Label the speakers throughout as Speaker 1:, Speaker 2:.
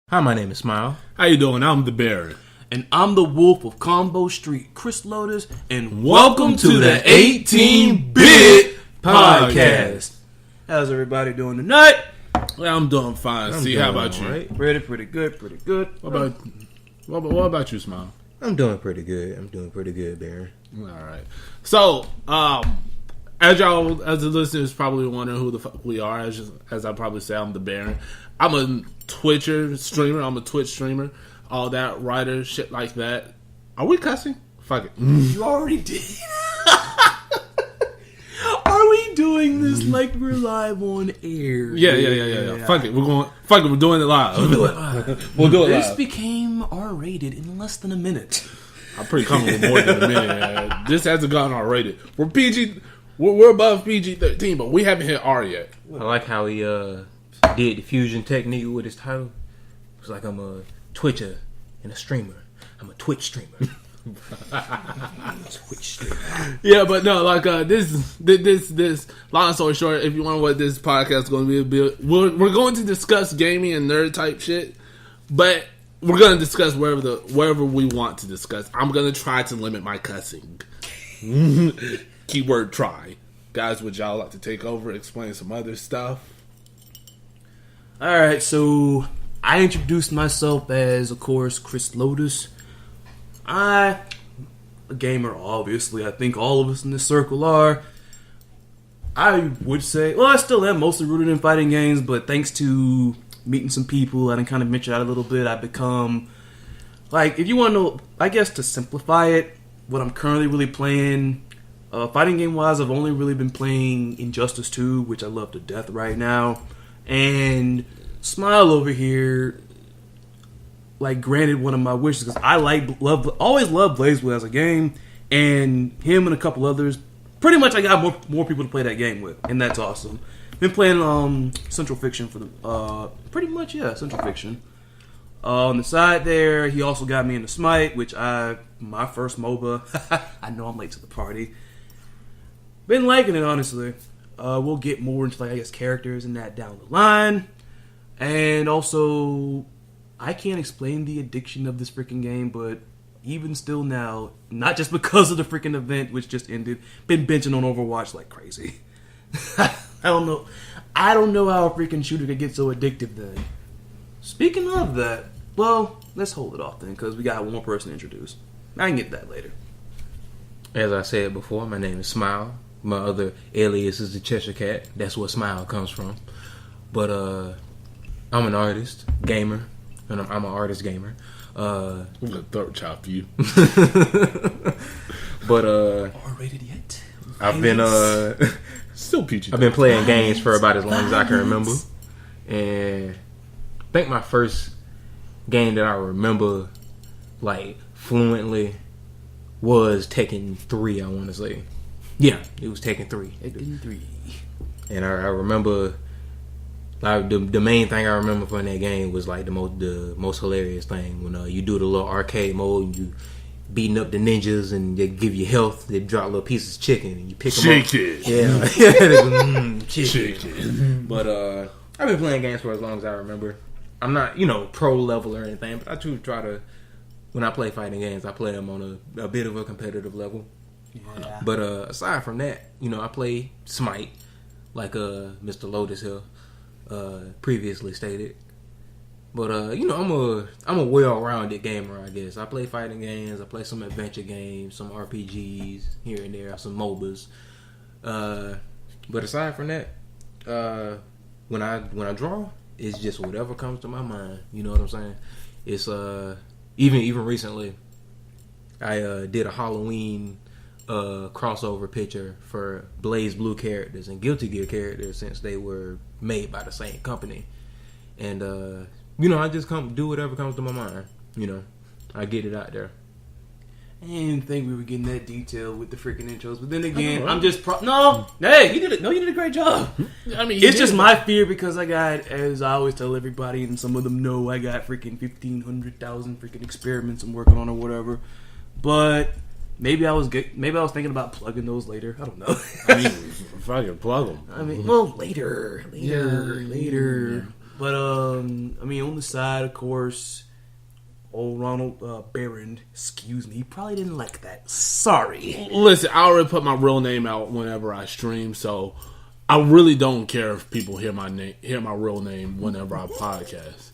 Speaker 1: Hi, my name is Smile.
Speaker 2: How you doing? I'm the Baron.
Speaker 3: And I'm the Wolf of Combo Street, Chris Lotus, and
Speaker 2: welcome to the 18-Bit Podcast.
Speaker 3: How's everybody doing tonight?
Speaker 2: Well, I'm doing fine. How about you?
Speaker 3: Right. Pretty good.
Speaker 2: What about you, Smile?
Speaker 1: I'm doing pretty good, Baron.
Speaker 2: All right. So, as the listeners probably wondering who the fuck we are, as I probably say, I'm the Baron. I'm a Twitch streamer, all that, writer, shit like that. Are we cussing? Fuck it.
Speaker 3: You already did. Are we doing this like we're live on air?
Speaker 2: Yeah. Fuck it. We're doing it live. We'll do it live.
Speaker 3: This became R-rated in less than a minute.
Speaker 2: I'm pretty comfortable with more than a minute. This hasn't gotten R-rated. We're PG. We're above PG-13, but we haven't hit R yet.
Speaker 1: I like how he did the fusion technique with his title. It's like I'm a Twitcher and a streamer. I'm a Twitch streamer.
Speaker 2: Yeah, but no, like this. Long story short, if you wonder what this podcast is going to be, we're going to discuss gaming and nerd type shit, but we're going to discuss wherever we want to discuss. I'm going to try to limit my cussing. Keyword try. Guys, would y'all like to take over, explain some other stuff?
Speaker 3: Alright, so I introduced myself as, of course, Chris Lotus. I'm a gamer, obviously. I think all of us in this circle are. I would say, well, I still am mostly rooted in fighting games, but thanks to meeting some people and kind of venture out a little bit, I've become, like, if you want to know, I guess to simplify it, what I'm currently really playing, fighting game-wise, I've only really been playing Injustice 2, which I love to death right now. And Smile over here, like, granted one of my wishes, because I always loved BlazBlue as a game, and him and a couple others, pretty much I got more people to play that game with, and that's awesome. Been playing Central Fiction for the Central Fiction. On the side there, he also got me into Smite, which my first MOBA. I know I'm late to the party. Been liking it, honestly. We'll get more into, like, I guess, characters and that down the line. And also, I can't explain the addiction of this freaking game, but even still now, not just because of the freaking event, which just ended, been benching on Overwatch like crazy. I don't know how a freaking shooter could get so addictive then. Speaking of that, well, let's hold it off then, because we got one more person to introduce. I can get that later.
Speaker 1: As I said before, my name is Smile. My other alias is the Cheshire Cat. That's where Smile comes from. But I'm an artist, gamer, and I'm an artist gamer.
Speaker 2: I'm gonna throat chop you.
Speaker 1: But
Speaker 3: R-rated yet?
Speaker 1: I've been
Speaker 2: still PG.
Speaker 1: I've been playing games for about as long as I can remember, and I think my first game that I remember like fluently was Tekken 3. I want to say. Yeah, it was Tekken 3.
Speaker 3: Tekken 3.
Speaker 1: And I remember, like, the main thing I remember from that game was like the most hilarious thing when you do the little arcade mode and you beating up the ninjas and they give you health. They drop little pieces of chicken and you pick them up. Yeah, chicken. But I've been playing games for as long as I remember. I'm not, pro level or anything, but I do try to. When I play fighting games, I play them on a bit of a competitive level. Yeah. But aside from that, I play Smite, like Mr. Lotus here previously stated. But I'm a well-rounded gamer, I guess. I play fighting games, I play some adventure games, some RPGs here and there, some MOBAs. But aside from that, when I draw, it's just whatever comes to my mind. You know what I'm saying? It's even recently, I did a Halloween crossover picture for BlazBlue characters and Guilty Gear characters since they were made by the same company. And I just do whatever comes to my mind. I get it out there.
Speaker 3: I didn't think we were getting that detailed with the freaking intros, but then again, I'm just hey, you did it. No, you did a great job. I mean, it's just my fear because I got, as I always tell everybody, and some of them know, I got freaking 1,500,000 freaking experiments I'm working on or whatever. But maybe I was thinking about plugging those later. I don't know.
Speaker 2: I mean, if I can plug them.
Speaker 3: I mean, well, later.
Speaker 2: Yeah.
Speaker 3: But I mean, on the side, of course, old Ronald Barron. Excuse me, he probably didn't like that. Sorry.
Speaker 2: Listen, I already put my real name out whenever I stream, so I really don't care if people hear my real name whenever I podcast.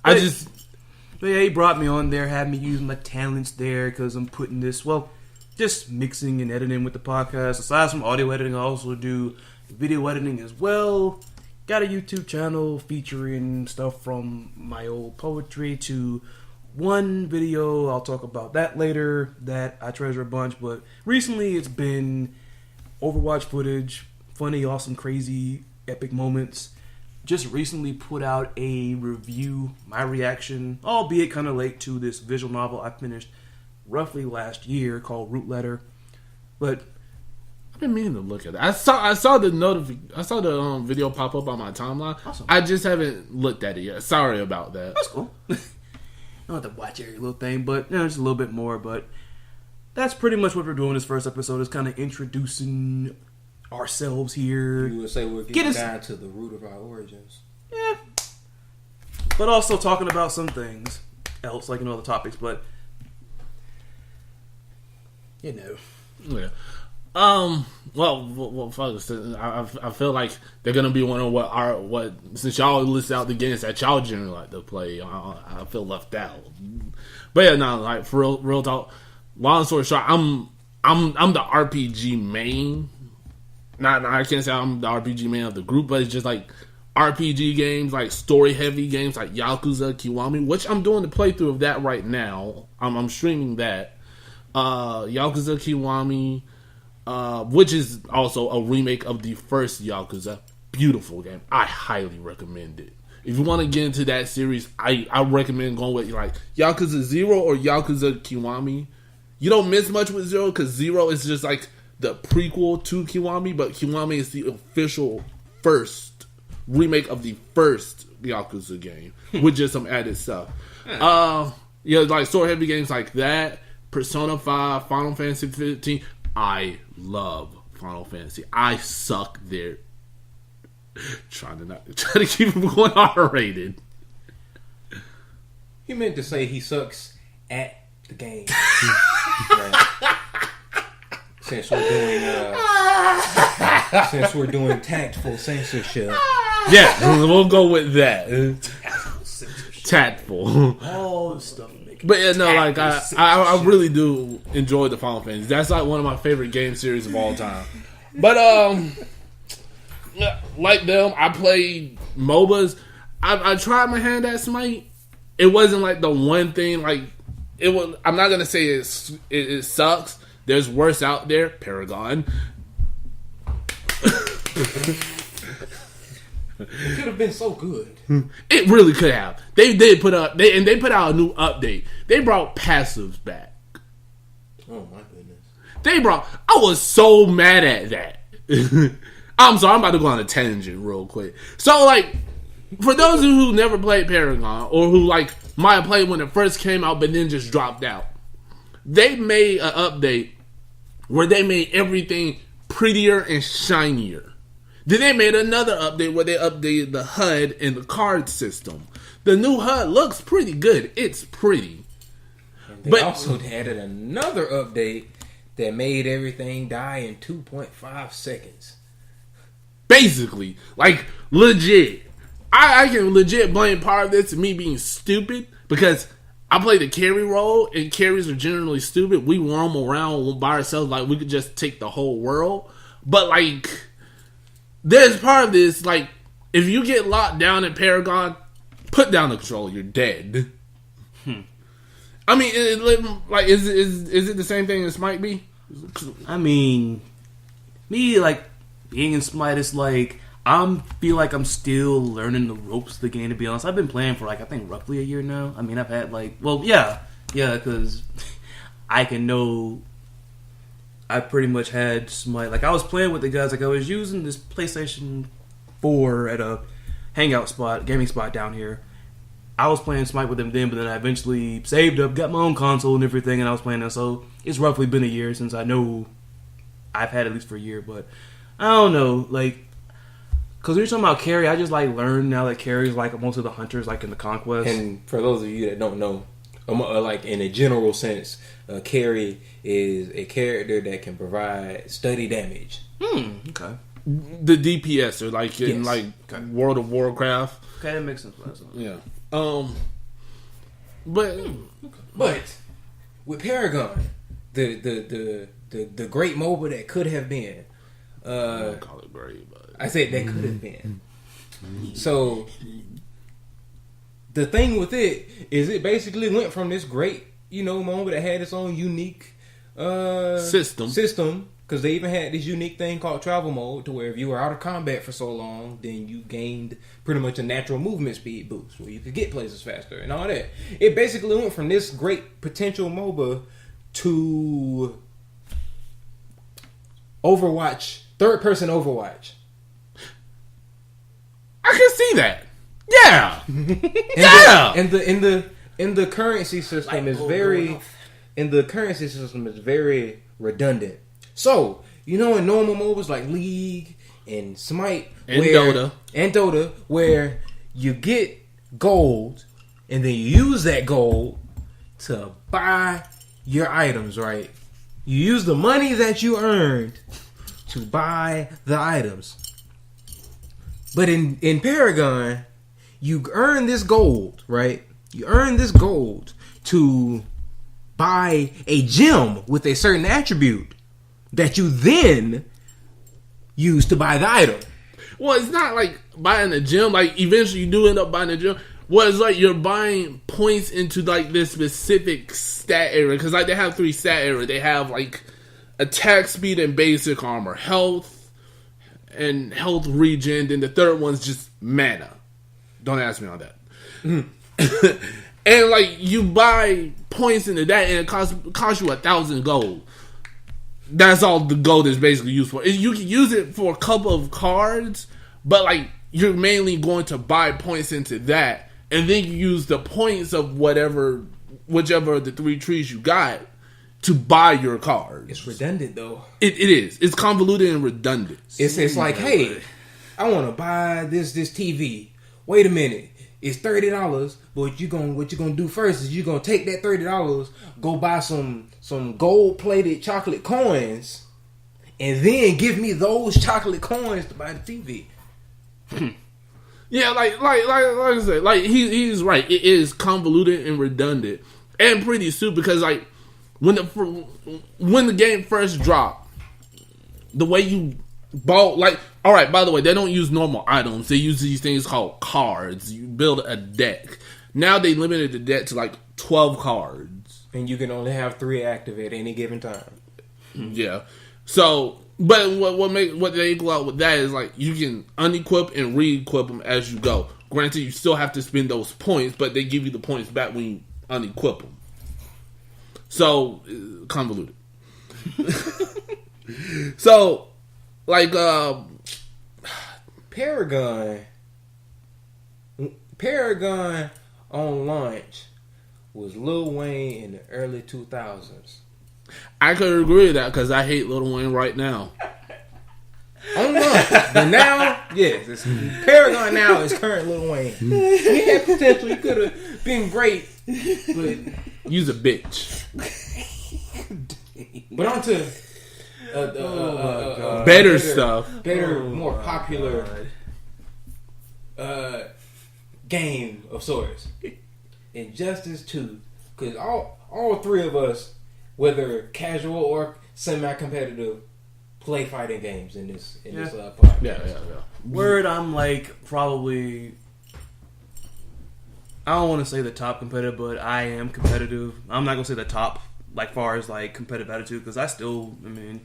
Speaker 3: But yeah, he brought me on there, had me use my talents there because I'm putting this, just mixing and editing with the podcast. Aside from audio editing, I also do video editing as well. Got a YouTube channel featuring stuff from my old poetry to one video. I'll talk about that later, that I treasure a bunch. But recently it's been Overwatch footage, funny, awesome, crazy, epic moments. Just recently put out a review, my reaction, albeit kind of late, to this visual novel I finished roughly last year called Root Letter. But
Speaker 2: I've been meaning to look at it. I saw the video pop up on my timeline.
Speaker 3: Awesome.
Speaker 2: I just haven't looked at it yet. Sorry about that.
Speaker 3: That's cool. I don't have to watch every little thing, but just a little bit more. But that's pretty much what we're doing this first episode, is kind of introducing ourselves here.
Speaker 1: You would say we're getting down to the root of our origins.
Speaker 3: Yeah. But also talking about some things else, like other topics, but
Speaker 2: Yeah. Well, fuck. I feel like they're gonna be one of what since y'all list out the games that y'all generally like to play. I feel left out. But yeah, no, like for real talk. Long story short, I'm the RPG main. I can't say I'm the RPG main of the group, but it's just like RPG games, like story heavy games, like Yakuza, Kiwami, which I'm doing the playthrough of that right now. I'm streaming that. Yakuza Kiwami, which is also a remake of the first Yakuza. Beautiful game. I highly recommend it. If you want to get into that series, I recommend going with like Yakuza 0 or Yakuza Kiwami. You don't miss much with 0 because 0 is just like the prequel to Kiwami, but Kiwami is the official first remake of the first Yakuza game with just some added stuff. Yeah, like story heavy games like that. Persona 5, Final Fantasy 15. I love Final Fantasy. I suck there. Trying to keep him going R-rated.
Speaker 1: He meant to say he sucks at the game. Right. Since we're doing tactful censorship.
Speaker 2: Yeah, we'll go with that. Tactful.
Speaker 3: all the stuff.
Speaker 2: But yeah, no, like I really do enjoy the Final Fantasy. That's like one of my favorite game series of all time. But like them, I played MOBAs. I tried my hand at Smite. It wasn't like the one thing. Like it was. I'm not gonna say it sucks. There's worse out there. Paragon.
Speaker 1: It could have been so good.
Speaker 2: It really could have. They put out a new update. They brought passives back.
Speaker 1: Oh my goodness.
Speaker 2: I was so mad at that. I'm sorry, I'm about to go on a tangent real quick. So like, for those of you who never played Paragon or who like might have played when it first came out but then just dropped out, they made an update where they made everything prettier and shinier. Then they made another update where they updated the HUD and the card system. The new HUD looks pretty good. It's pretty.
Speaker 1: And they also added another update that made everything die in 2.5 seconds.
Speaker 2: Basically, like legit. I can legit blame part of this to me being stupid because I play the carry role and carries are generally stupid. We roam around by ourselves like we could just take the whole world. But like, there's part of this, like, if you get locked down in Paragon, put down the controller, you're dead. I mean, is it the same thing as Smite be?
Speaker 3: I mean, me, like, being in Smite is like, feel like I'm still learning the ropes of the game, to be honest. I've been playing for, like, I think roughly a year now. I mean, I've had, like, well, yeah, because I pretty much had Smite. Like, I was playing with the guys. Like, I was using this PlayStation 4 at a gaming spot down here. I was playing Smite with them then, but then I eventually saved up, got my own console and everything, and I was playing that. So it's roughly been a year since I know I've had at least for a year. But I don't know. Like, Because you're talking about carry, I just like learned now that carry is like most of the hunters like in the Conquest.
Speaker 1: And for those of you that don't know, like in a general sense, carry is a character that can provide steady damage.
Speaker 3: Okay.
Speaker 2: The DPS are like in like World of Warcraft.
Speaker 3: Okay, that makes sense.
Speaker 2: Yeah. But
Speaker 1: with Paragon, the great MOBA that could have been.
Speaker 2: I don't call it great, but
Speaker 1: I said that could have been. So the thing with it is, it basically went from this great, MOBA that had its own unique system. Because they even had this unique thing called travel mode, to where if you were out of combat for so long, then you gained pretty much a natural movement speed boost, where you could get places faster and all that. It basically went from this great potential MOBA to Overwatch, third-person Overwatch.
Speaker 2: I can see that. Yeah, yeah.
Speaker 1: And the currency system is very, redundant. So, in normal MOBAs like League and Smite
Speaker 2: and Dota,
Speaker 1: where you get gold and then you use that gold to buy your items, right? You use the money that you earned to buy the items. But in Paragon, you earn this gold, right? You earn this gold to buy a gem with a certain attribute that you then use to buy the item.
Speaker 2: Well, it's not like buying a gem. Like, eventually you do end up buying a gem. Well, it's like you're buying points into, like, this specific stat area. Because, like, they have 3 stat areas. They have, like, attack speed and basic armor. Health and health regen. Then the third one's just mana. Don't ask me on that. And, like, you buy points into that, and it costs you 1,000 gold. That's all the gold is basically used for. You can use it for a couple of cards, but like you're mainly going to buy points into that, and then you use the points of whichever of the 3 trees you got to buy your cards.
Speaker 1: It's redundant though.
Speaker 2: It is. It's convoluted and redundant.
Speaker 1: It's like, hey, I want to buy this TV. Wait a minute. It's $30, but what you gonna do first is you're gonna take that $30, go buy some gold plated chocolate coins, and then give me those chocolate coins to buy the TV.
Speaker 2: Yeah, like I said, like he's right. It is convoluted and redundant, and pretty stupid because like when the game first dropped, the way you bought, like, all right, by the way, they don't use normal items. They use these things called cards. You build a deck. Now they limited the deck to like 12 cards.
Speaker 1: And you can only have 3 active at any given time.
Speaker 2: Yeah. So, but what they equal out with that is like you can unequip and re-equip them as you go. Granted, you still have to spend those points, but they give you the points back when you unequip them. So, convoluted. So, like,
Speaker 1: Paragon on launch was Lil Wayne in the early 2000s.
Speaker 2: I could agree with that because I hate Lil Wayne right now.
Speaker 1: On launch, but now, yes, Paragon now is current Lil Wayne. He had potential. He could have been great, but
Speaker 2: You's a bitch.
Speaker 1: But on to
Speaker 2: better stuff.
Speaker 1: Better, more popular game of sorts. Injustice 2. Because all 3 of us, whether casual or semi-competitive, play fighting games in this podcast.
Speaker 2: Yeah.
Speaker 3: Word, I'm like probably, I don't want to say the top competitive, but I am competitive. I'm not gonna say the top, like far as like competitive attitude, because I mean,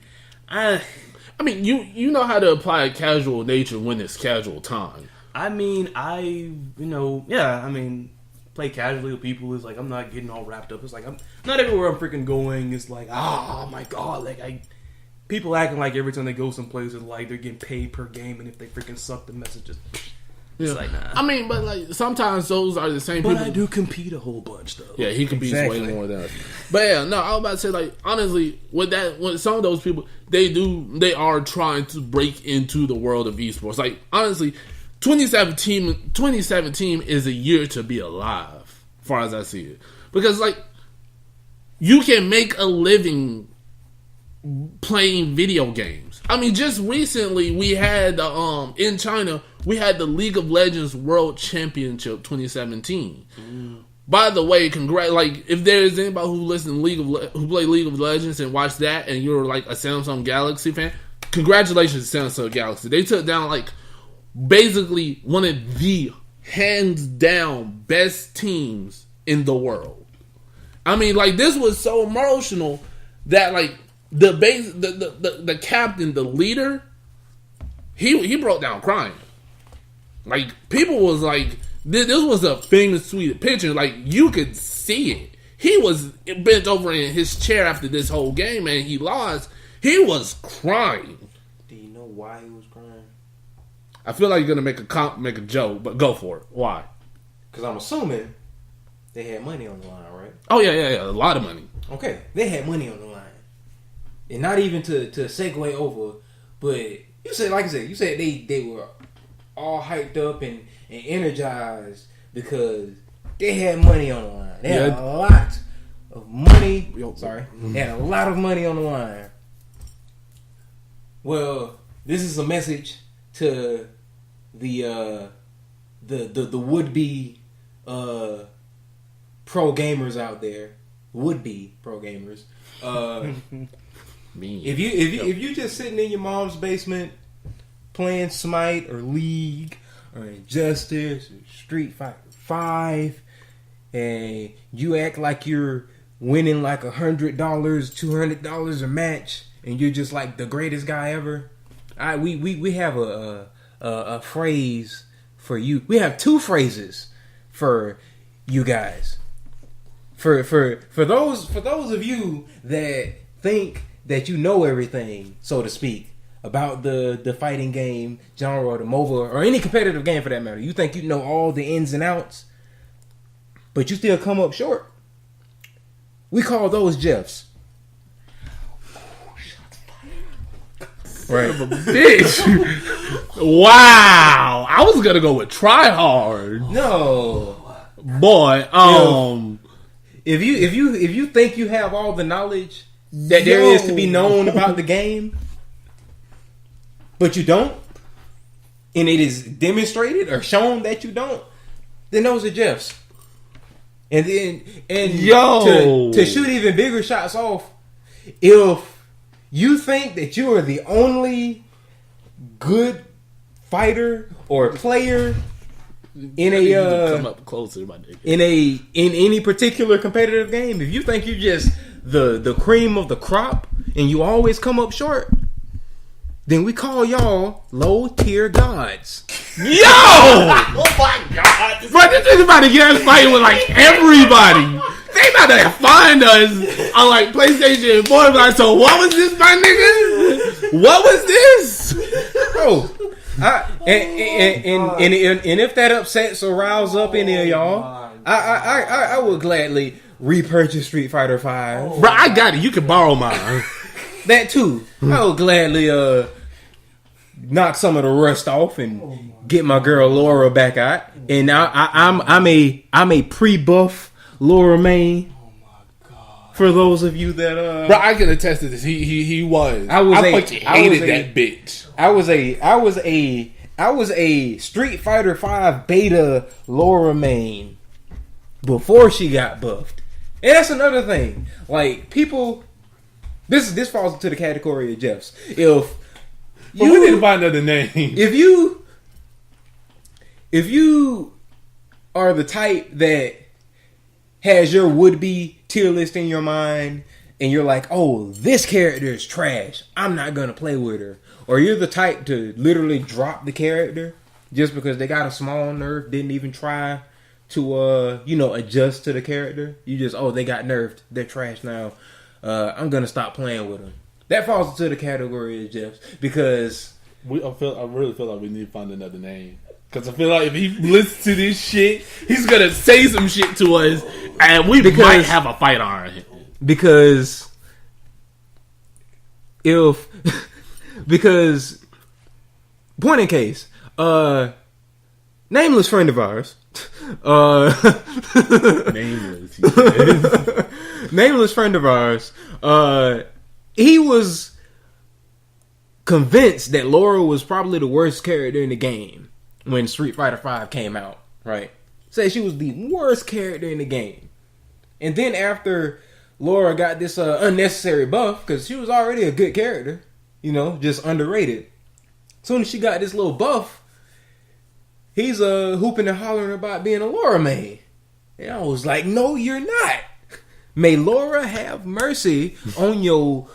Speaker 2: you know how to apply a casual nature when it's casual time.
Speaker 3: Play casually with people is like I'm not getting all wrapped up. It's like I'm not everywhere I'm freaking going. It's like, oh my god, like people acting like every time they go someplace it's like they're getting paid per game, and if they freaking suck, the messages. It's like, nah.
Speaker 2: I mean, but like sometimes those are the same
Speaker 3: But
Speaker 2: people.
Speaker 3: I do compete a whole bunch, though.
Speaker 2: Yeah, he competes
Speaker 1: Exactly.
Speaker 2: way more than us. But yeah, no, I was about to say, like, honestly, with some of those people, they are trying to break into the world of esports. Like, honestly, 2017 is a year to be alive, as far as I see it. Because, like, you can make a living playing video games. I mean, just recently we had in China we had the League of Legends World Championship 2017. By the way, like if there is anybody who listen who play League of Legends and watch that, and you're like a Samsung Galaxy fan, congratulations to Samsung Galaxy. They took down like basically one of the hands down best teams in the world. I mean, like this was so emotional that like the captain, the leader, he broke down crying. Like people was like, this was a famous sweet picture. Like you could see it. He was bent over in his chair after this whole game, and he lost. He was crying.
Speaker 1: Do you know why he was crying?
Speaker 2: I feel like you're gonna make a joke, but go for it. Why?
Speaker 1: Because I'm assuming they had money on the line, right?
Speaker 2: Oh yeah, a lot of money.
Speaker 1: Okay, they had money on the line, and not even to segue over, but you said, like I said, you said they were all hyped up and energized because they had money on the line. They had a lot of money. They had a lot of money on the line. Well, this is a message to the would-be pro gamers out there. Would-be pro gamers. If you just sitting in your mom's basement playing Smite or League or Injustice or Street Fighter 5, and you act like you're winning like $100, $200 a match, and you're just like the greatest guy ever. We have a phrase for you. We have two phrases for you guys. For those of you that think that you know everything, so to speak, about the fighting game genre or the MOBA or any competitive game for that matter. You think you know all the ins and outs, but you still come up short. We call those Jeffs. Right.
Speaker 2: Bitch. Wow. I was gonna go with try hard.
Speaker 1: No.
Speaker 2: Boy,
Speaker 1: If you think you have all the knowledge that there is to be known about the game, but you don't, and it is demonstrated or shown that you don't, then those are Jeffs. And to shoot even bigger shots off, if you think that you are the only good fighter or player in a
Speaker 2: come up closer, my nigga.
Speaker 1: in any particular competitive game, if you think you're just the cream of the crop and you always come up short, then we call y'all low tier gods.
Speaker 2: Yo! Oh my god! Bro, this is about to get us fighting with like everybody. They about to find us on like PlayStation 4. Like, so what was this, my nigga? What was this?
Speaker 1: Bro, and if that upsets or riles up any of y'all, I would gladly repurchase Street Fighter 5.
Speaker 2: Bro, I got it. You can borrow mine.
Speaker 1: That too. I would gladly knock some of the rust off and get my girl Laura back out. And I'm a pre-buff Laura main. For those of you that
Speaker 2: Bro, I can attest to this. He was. I fucking hated that bitch.
Speaker 1: I was a Street Fighter 5 beta Laura main before she got buffed. And that's another thing. Like people, this falls into the category of Jeffs. If
Speaker 2: we need to find another name.
Speaker 1: If you are the type that has your would-be tier list in your mind and you're like, oh, this character is trash, I'm not gonna play with her, or you're the type to literally drop the character just because they got a small nerf, didn't even try to adjust to the character, you just, oh, they got nerfed, they're trash now, I'm gonna stop playing with them. That falls into the category of Jeffs because
Speaker 2: I really feel like we need to find another name. Because I feel like if he listens to this shit, he's gonna say some shit to us, and we might have a fight on our hands.
Speaker 1: Because point in case, nameless friend of ours,
Speaker 2: Nameless.
Speaker 1: nameless friend of ours, he was convinced that Laura was probably the worst character in the game when Street Fighter V came out, right? Said she was the worst character in the game. And then after Laura got this unnecessary buff, because she was already a good character, you know, just underrated. Soon as she got this little buff, he's hooping and hollering about being a Laura main. And I was like, no, you're not. May Laura have mercy on your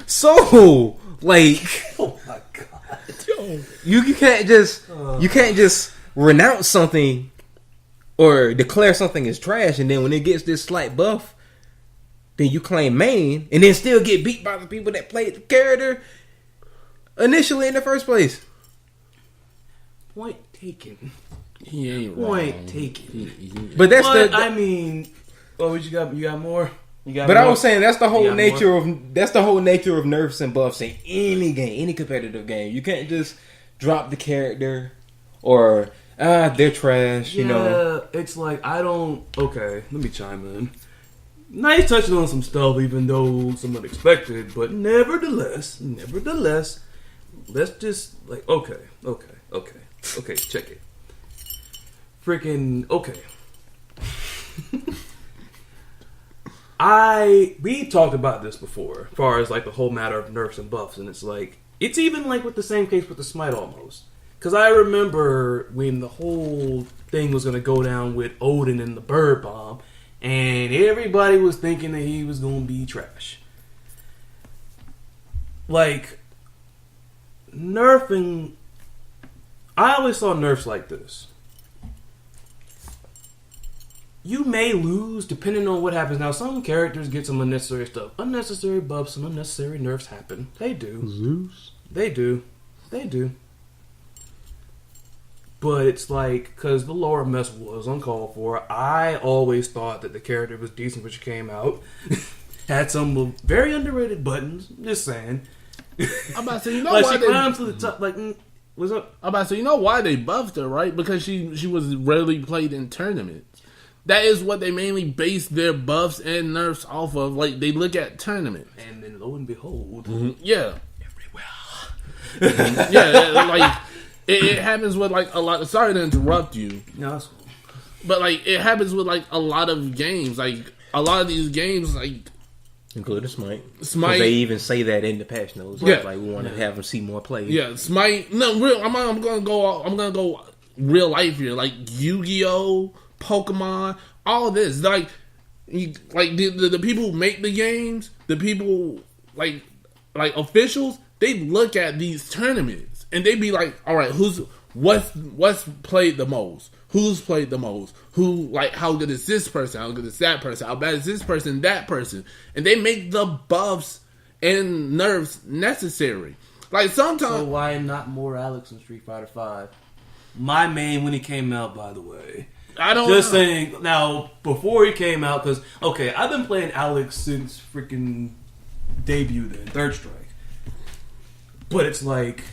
Speaker 1: soul. Like,
Speaker 3: Oh my god.
Speaker 1: you can't just renounce something or declare something as trash, and then when it gets this slight buff, then you claim main, and then still get beat by the people that played the character initially in the first place.
Speaker 3: Point taken.
Speaker 2: He ain't
Speaker 3: Point
Speaker 2: wrong.
Speaker 3: taken.
Speaker 1: But that's
Speaker 3: But,
Speaker 1: the
Speaker 3: I mean, what you got? You got more? You got
Speaker 1: but
Speaker 3: more?
Speaker 1: I was saying that's the whole
Speaker 3: You got
Speaker 1: nature of nerfs and buffs in any game, any competitive game. You can't just drop the character or they're trash, you know.
Speaker 3: It's like okay, let me chime in. Nice touching on some stuff, even though some unexpected, but nevertheless, let's just okay, check it. Freaking okay. We talked about this before, as far as like the whole matter of nerfs and buffs, and it's like it's even like with the same case with the Smite almost. Because I remember when the whole thing was gonna go down with Odin and the Bird Bomb, and everybody was thinking that he was gonna be trash. Like nerfing, I always saw nerfs like this. You may lose depending on what happens. Now, some characters get some unnecessary stuff. Unnecessary buffs and unnecessary nerfs happen. They do.
Speaker 2: Zeus.
Speaker 3: They do. But it's like, because the Laura mess was uncalled for, I always thought that the character was decent when she came out. Had some very underrated buttons. Just saying.
Speaker 2: I'm about to say, you know
Speaker 3: Like,
Speaker 2: why
Speaker 3: she climbed to the top, like, what's up?
Speaker 2: I'm about to say, you know why they buffed her, right? Because she was rarely played in tournaments. That is what they mainly base their buffs and nerfs off of. Like, they look at tournaments.
Speaker 3: And then lo and behold,
Speaker 2: Yeah.
Speaker 3: everywhere.
Speaker 2: Yeah, like, it happens with, like, a lot. Sorry to interrupt you.
Speaker 3: No, that's
Speaker 2: But, like, it happens with, like, a lot of games. Like, a lot of these games, like,
Speaker 1: Including Smite.
Speaker 2: Smite.
Speaker 1: They even say that in the patch notes.
Speaker 2: Yeah.
Speaker 1: Like we want to have them see more play.
Speaker 2: yeah, Smite. No, real. I'm gonna go real life here. Like Yu-Gi-Oh, Pokemon, all this. Like the people who make the games, the people like officials, they look at these tournaments and they be like, all right, what's played the most? Who's played the most? Who, like, how good is this person? How good is that person? How bad is this person? That person? And they make the buffs and nerfs necessary. Like, sometimes...
Speaker 3: So why not more Alex in Street Fighter V? My main when he came out, by the way.
Speaker 2: I don't
Speaker 3: Just
Speaker 2: know.
Speaker 3: saying, now, before he came out, because, okay, I've been playing Alex since freaking debut then, Third Strike. But it's like,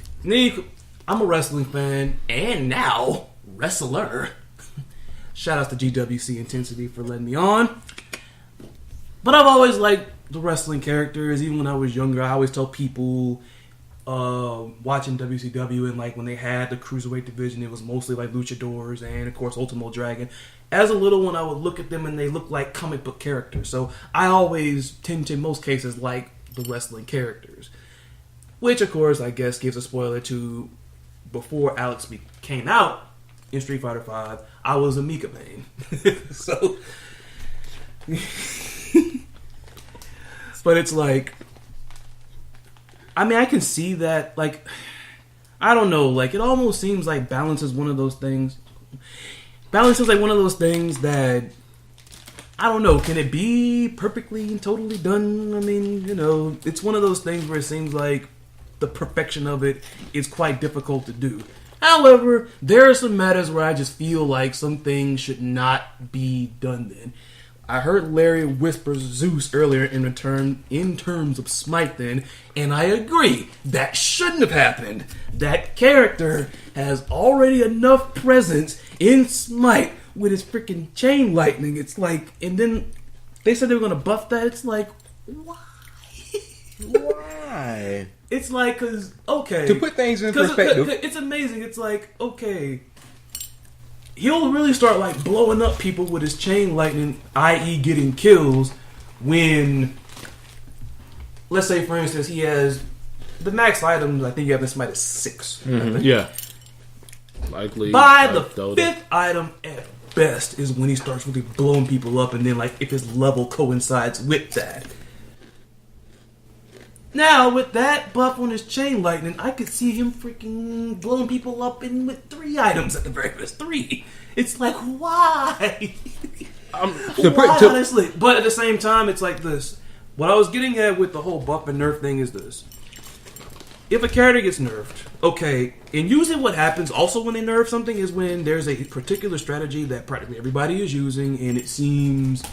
Speaker 3: I'm a wrestling fan, and now, wrestler. Shout out to GWC Intensity for letting me on. But I've always liked the wrestling characters. Even when I was younger, I always tell people watching WCW and like when they had the Cruiserweight division, it was mostly like luchadors and of course Ultimo Dragon. As a little one, I would look at them and they look like comic book characters. So I always tend to, in most cases, like the wrestling characters. Which, of course, I guess gives a spoiler to before Alex came out in Street Fighter V, I was a Mika main. So, but it's like, I mean, I can see that, like, I don't know, like, it almost seems like balance is one of those things. Balance is like one of those things that, I don't know, can it be perfectly and totally done? I mean, you know, it's one of those things where it seems like the perfection of it is quite difficult to do. However, there are some matters where I just feel like some things should not be done then. I heard Larry whisper Zeus earlier in terms of Smite then, and I agree, that shouldn't have happened. That character has already enough presence in Smite with his freaking chain lightning. It's like, and then they said they were going to buff that. It's like, why?
Speaker 1: Why?
Speaker 3: It's like, cause okay,
Speaker 1: To put things in perspective,
Speaker 3: it's amazing. It's like, okay, he'll really start like blowing up people with his chain lightning, i.e., getting kills. When, let's say, for instance, he has the max items. I think you have this Smite at 6.
Speaker 2: Yeah. Likely.
Speaker 3: By the
Speaker 2: Dota.
Speaker 3: 5th item at best is when he starts really blowing people up, and then like if his level coincides with that. Now, with that buff on his chain lightning, I could see him freaking blowing people up in with 3 items at the very best. 3. It's like, why? Why, honestly? But at the same time, it's like this. What I was getting at with the whole buff and nerf thing is this. If a character gets nerfed, okay, and usually what happens also when they nerf something is when there's a particular strategy that practically everybody is using, and it seems...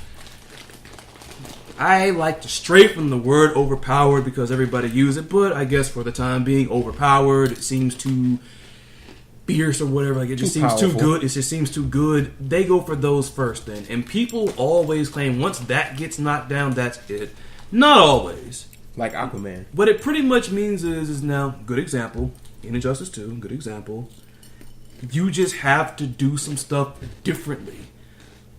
Speaker 3: I like to stray from the word overpowered because everybody uses it, but I guess for the time being, overpowered, it seems too fierce or whatever. Like, it just seems too good. It just seems too good. They go for those first then. And people always claim once that gets knocked down, that's it. Not always.
Speaker 1: like Aquaman.
Speaker 3: What it pretty much means is now, good example, in Injustice 2, good example, you just have to do some stuff differently.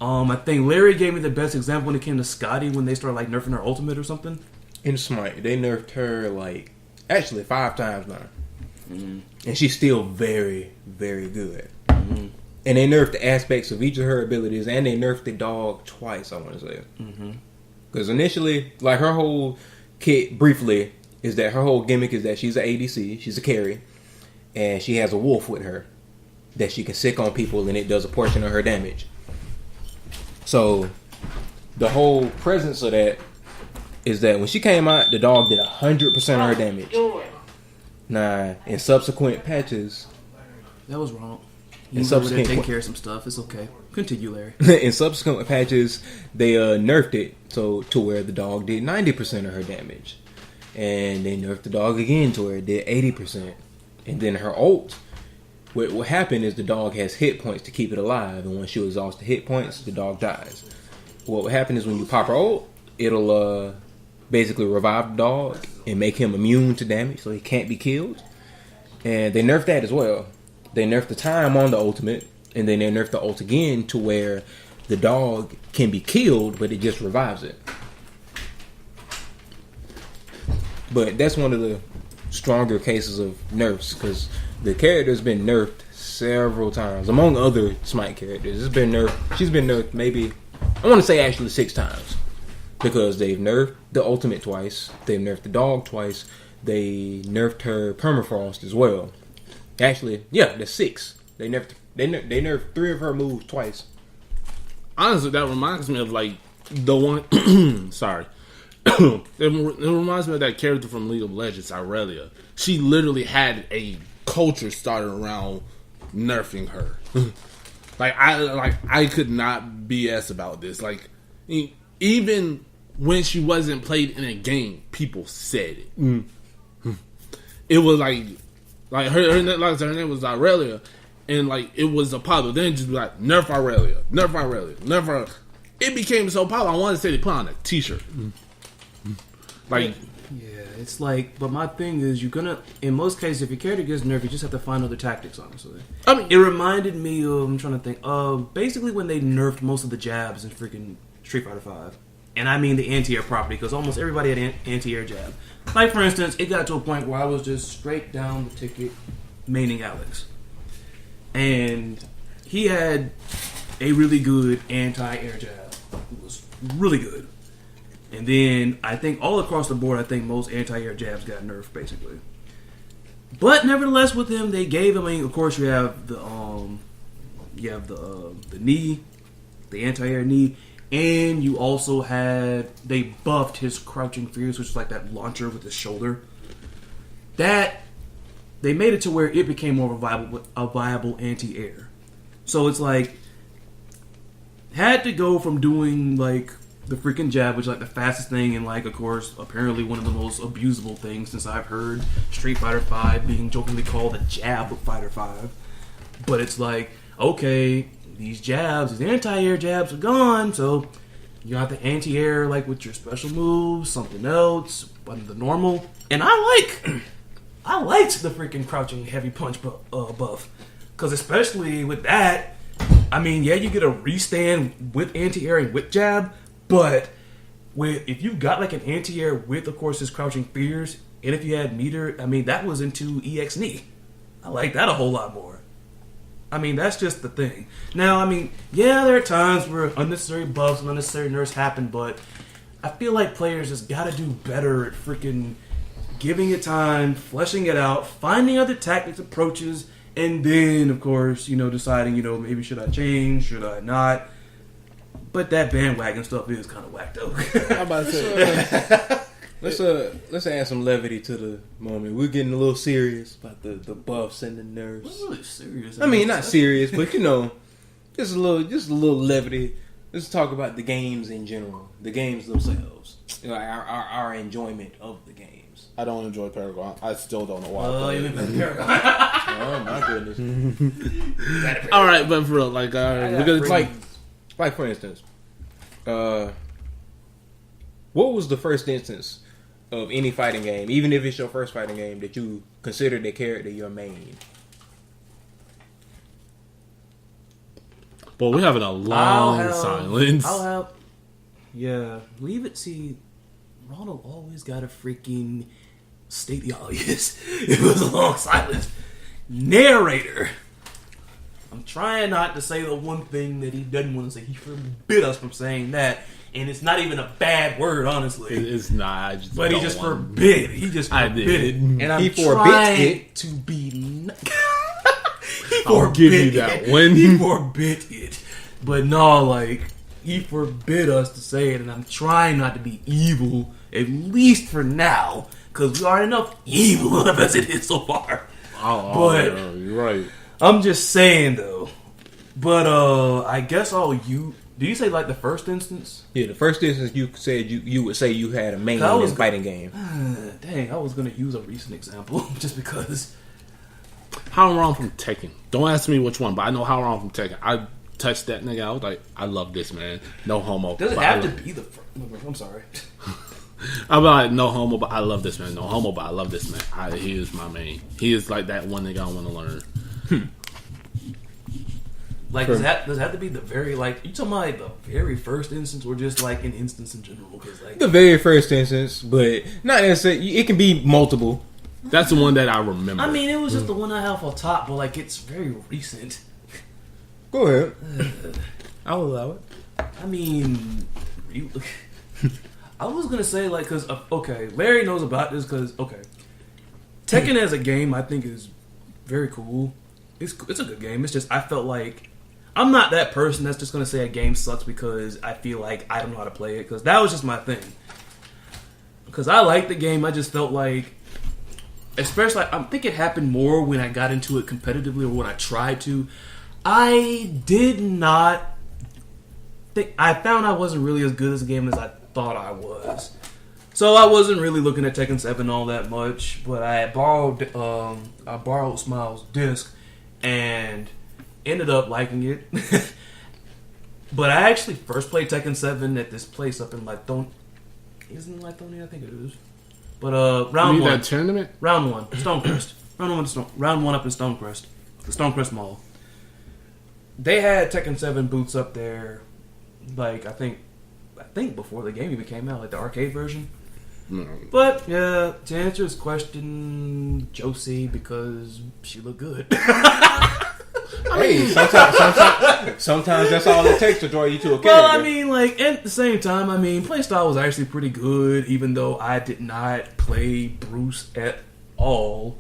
Speaker 3: I think Larry gave me the best example when it came to Scotty when they started like nerfing her ultimate or something.
Speaker 1: In Smite, they nerfed her like actually 5 times now, and she's still very, very good. And they nerfed the aspects of each of her abilities, and they nerfed the dog twice. I want to say, because initially, like her whole kit, briefly, is that her whole gimmick is that she's an ADC, she's a carry, and she has a wolf with her that she can sick on people, and it does a portion of her damage. So, the whole presence of that is that when she came out, the dog did 100% of her damage. Now, in subsequent patches...
Speaker 3: That was wrong.
Speaker 1: In subsequent...
Speaker 3: Take care of some stuff. It's okay. Continue, Larry.
Speaker 1: In subsequent patches, they nerfed it so to where the dog did 90% of her damage. And they nerfed the dog again to where it did 80%. And then her ult... What happened is the dog has hit points to keep it alive, and once you exhaust the hit points, the dog dies. What will happen is when you pop her ult, it'll basically revive the dog and make him immune to damage, so he can't be killed. And they nerfed that as well. They nerfed the time on the ultimate, and then they nerfed the ult again to where the dog can be killed, but it just revives it. But that's one of the stronger cases of nerfs, because the character's been nerfed several times, among other Smite characters. It's been nerfed. She's been nerfed maybe, I want to say actually 6 times. Because they've nerfed the ultimate twice. They've nerfed the dog twice. They nerfed her permafrost as well. Actually, yeah, that's 6. They nerfed 3 of her moves twice.
Speaker 2: Honestly, that reminds me of like the one. Sorry. It reminds me of that character from League of Legends, Irelia. She literally had a culture started around nerfing her. I could not BS about this. Like, even when she wasn't played in a game, people said it. It was like her name was Irelia, and like it was a popular. Then just be like nerf Irelia, nerf Irelia, nerf her. It became so popular. I wanted to say they put on a T-shirt. Like.
Speaker 3: Yeah, it's like, but my thing is, you're gonna, in most cases, if your character gets nerfed, you just have to find other tactics, honestly. I mean, it reminded me of, I'm trying to think, basically when they nerfed most of the jabs in freaking Street Fighter 5. And I mean the anti-air property, because almost everybody had an anti-air jab. Like, for instance, it got to a point where I was just straight down the ticket maining Alex. And he had a really good anti-air jab. It was really good. And then I think all across the board, I think most anti-air jabs got nerfed basically. But nevertheless, with him, they gave him. I mean, of course, you have the knee, the anti-air knee, and you also had they buffed his crouching fierce, which is like that launcher with his shoulder. That they made it to where it became more of a viable anti-air. So it's like, had to go from doing like the freaking jab, which is like the fastest thing, and like of course apparently one of the most abusable things since I've heard Street Fighter V being jokingly called the jab of Fighter V. But it's like, okay, these jabs, these anti-air jabs are gone, so you got the anti-air like with your special moves, something else, but the normal. And I liked the freaking crouching heavy punch buff, because especially with that, I mean, yeah, you get a restand with anti-air and with jab, but if you got like an anti-air with, of course, his crouching fears, and if you had meter, I mean, that was into EX knee. I like that a whole lot more. I mean, that's just the thing. Now, I mean, yeah, there are times where unnecessary buffs and unnecessary nerfs happen, but I feel like players just gotta do better at freaking giving it time, fleshing it out, finding other tactics, approaches, and then, of course, deciding, maybe should I change, should I not? But that bandwagon stuff is kind of whacked out.
Speaker 1: I'm about to say, let's add some levity to the moment. We're getting a little serious about the buffs and the nerfs.
Speaker 3: What's really serious?
Speaker 1: I mean, not serious, but just a little levity. Let's talk about the games in general, the games themselves, our enjoyment of the games.
Speaker 4: I don't enjoy Paragon. I still don't know why.
Speaker 3: Paragon.
Speaker 1: Oh my goodness!
Speaker 2: All right, but for real, like we're gonna
Speaker 1: like for instance, what was the first instance of any fighting game, even if it's your first fighting game, that you consider the character your main?
Speaker 2: Well, we're having a long silence.
Speaker 3: Yeah, leave it. See, Ronald always got a freaking state the obvious. It was a long silence. Narrator. I'm trying not to say the one thing that he doesn't want to say. He forbid us from saying that, and it's not even a bad word, honestly.
Speaker 2: It's not.
Speaker 3: But he just forbid. He just forbid it, and I'm trying to be.
Speaker 2: I'll give you that one.
Speaker 3: He forbid it, but no, like he forbid us to say it, and I'm trying not to be evil, at least for now, because we are enough evil as it is so far. But
Speaker 4: you're right.
Speaker 3: I'm just saying though. But I guess do you say like the first instance?
Speaker 1: Yeah, the first instance you said you would say you had a main in a fighting game.
Speaker 3: Dang, I was gonna use a recent example just because.
Speaker 2: How wrong from Tekken? Don't ask me which one, but I know how wrong from Tekken. I touched that nigga. I was like, I love this man. No homo.
Speaker 3: Does it have to be the first? I'm sorry.
Speaker 2: I'm like, no homo, but I love this man. No homo, but I love this man. He is my main. He is like that one nigga I want to learn.
Speaker 3: Like, does that have to be the very, like, you talking about like the very first instance, or just like an instance in general? Cause like
Speaker 1: the very first instance, but not necessarily. It can be multiple.
Speaker 2: That's the one that I remember.
Speaker 3: I mean, it was just the one I have on top, but like it's very recent.
Speaker 1: Go ahead. I'll allow it.
Speaker 3: I mean, I was gonna say like, cause okay, Larry knows about this, cause okay, Tekken as a game I think is very cool. It's a good game. It's just I felt like I'm not that person that's just gonna say a game sucks because I feel like I don't know how to play it, because that was just my thing. Because I liked the game, I just felt like. Especially, I think it happened more when I got into it competitively, or when I tried to. I did not think. I found I wasn't really as good as a game as I thought I was. So I wasn't really looking at Tekken 7 all that much. But I borrowed Smile's disc and ended up liking it. But I actually first played Tekken 7 at this place up in Lithonia. Isn't it Lithonia? I think it is. But round one.
Speaker 2: That tournament?
Speaker 3: Round one, Stonecrest. Round one up in Stonecrest, the Stonecrest Mall. They had Tekken 7 booths up there, like I think before the game even came out, like the arcade version.
Speaker 2: No.
Speaker 3: But yeah, to answer his question, Josie, because she looked good.
Speaker 1: Hey, sometimes that's all it takes to draw you to a character.
Speaker 3: Well, I mean, like, at the same time, I mean, playstyle was actually pretty good, even though I did not play Bruce at all.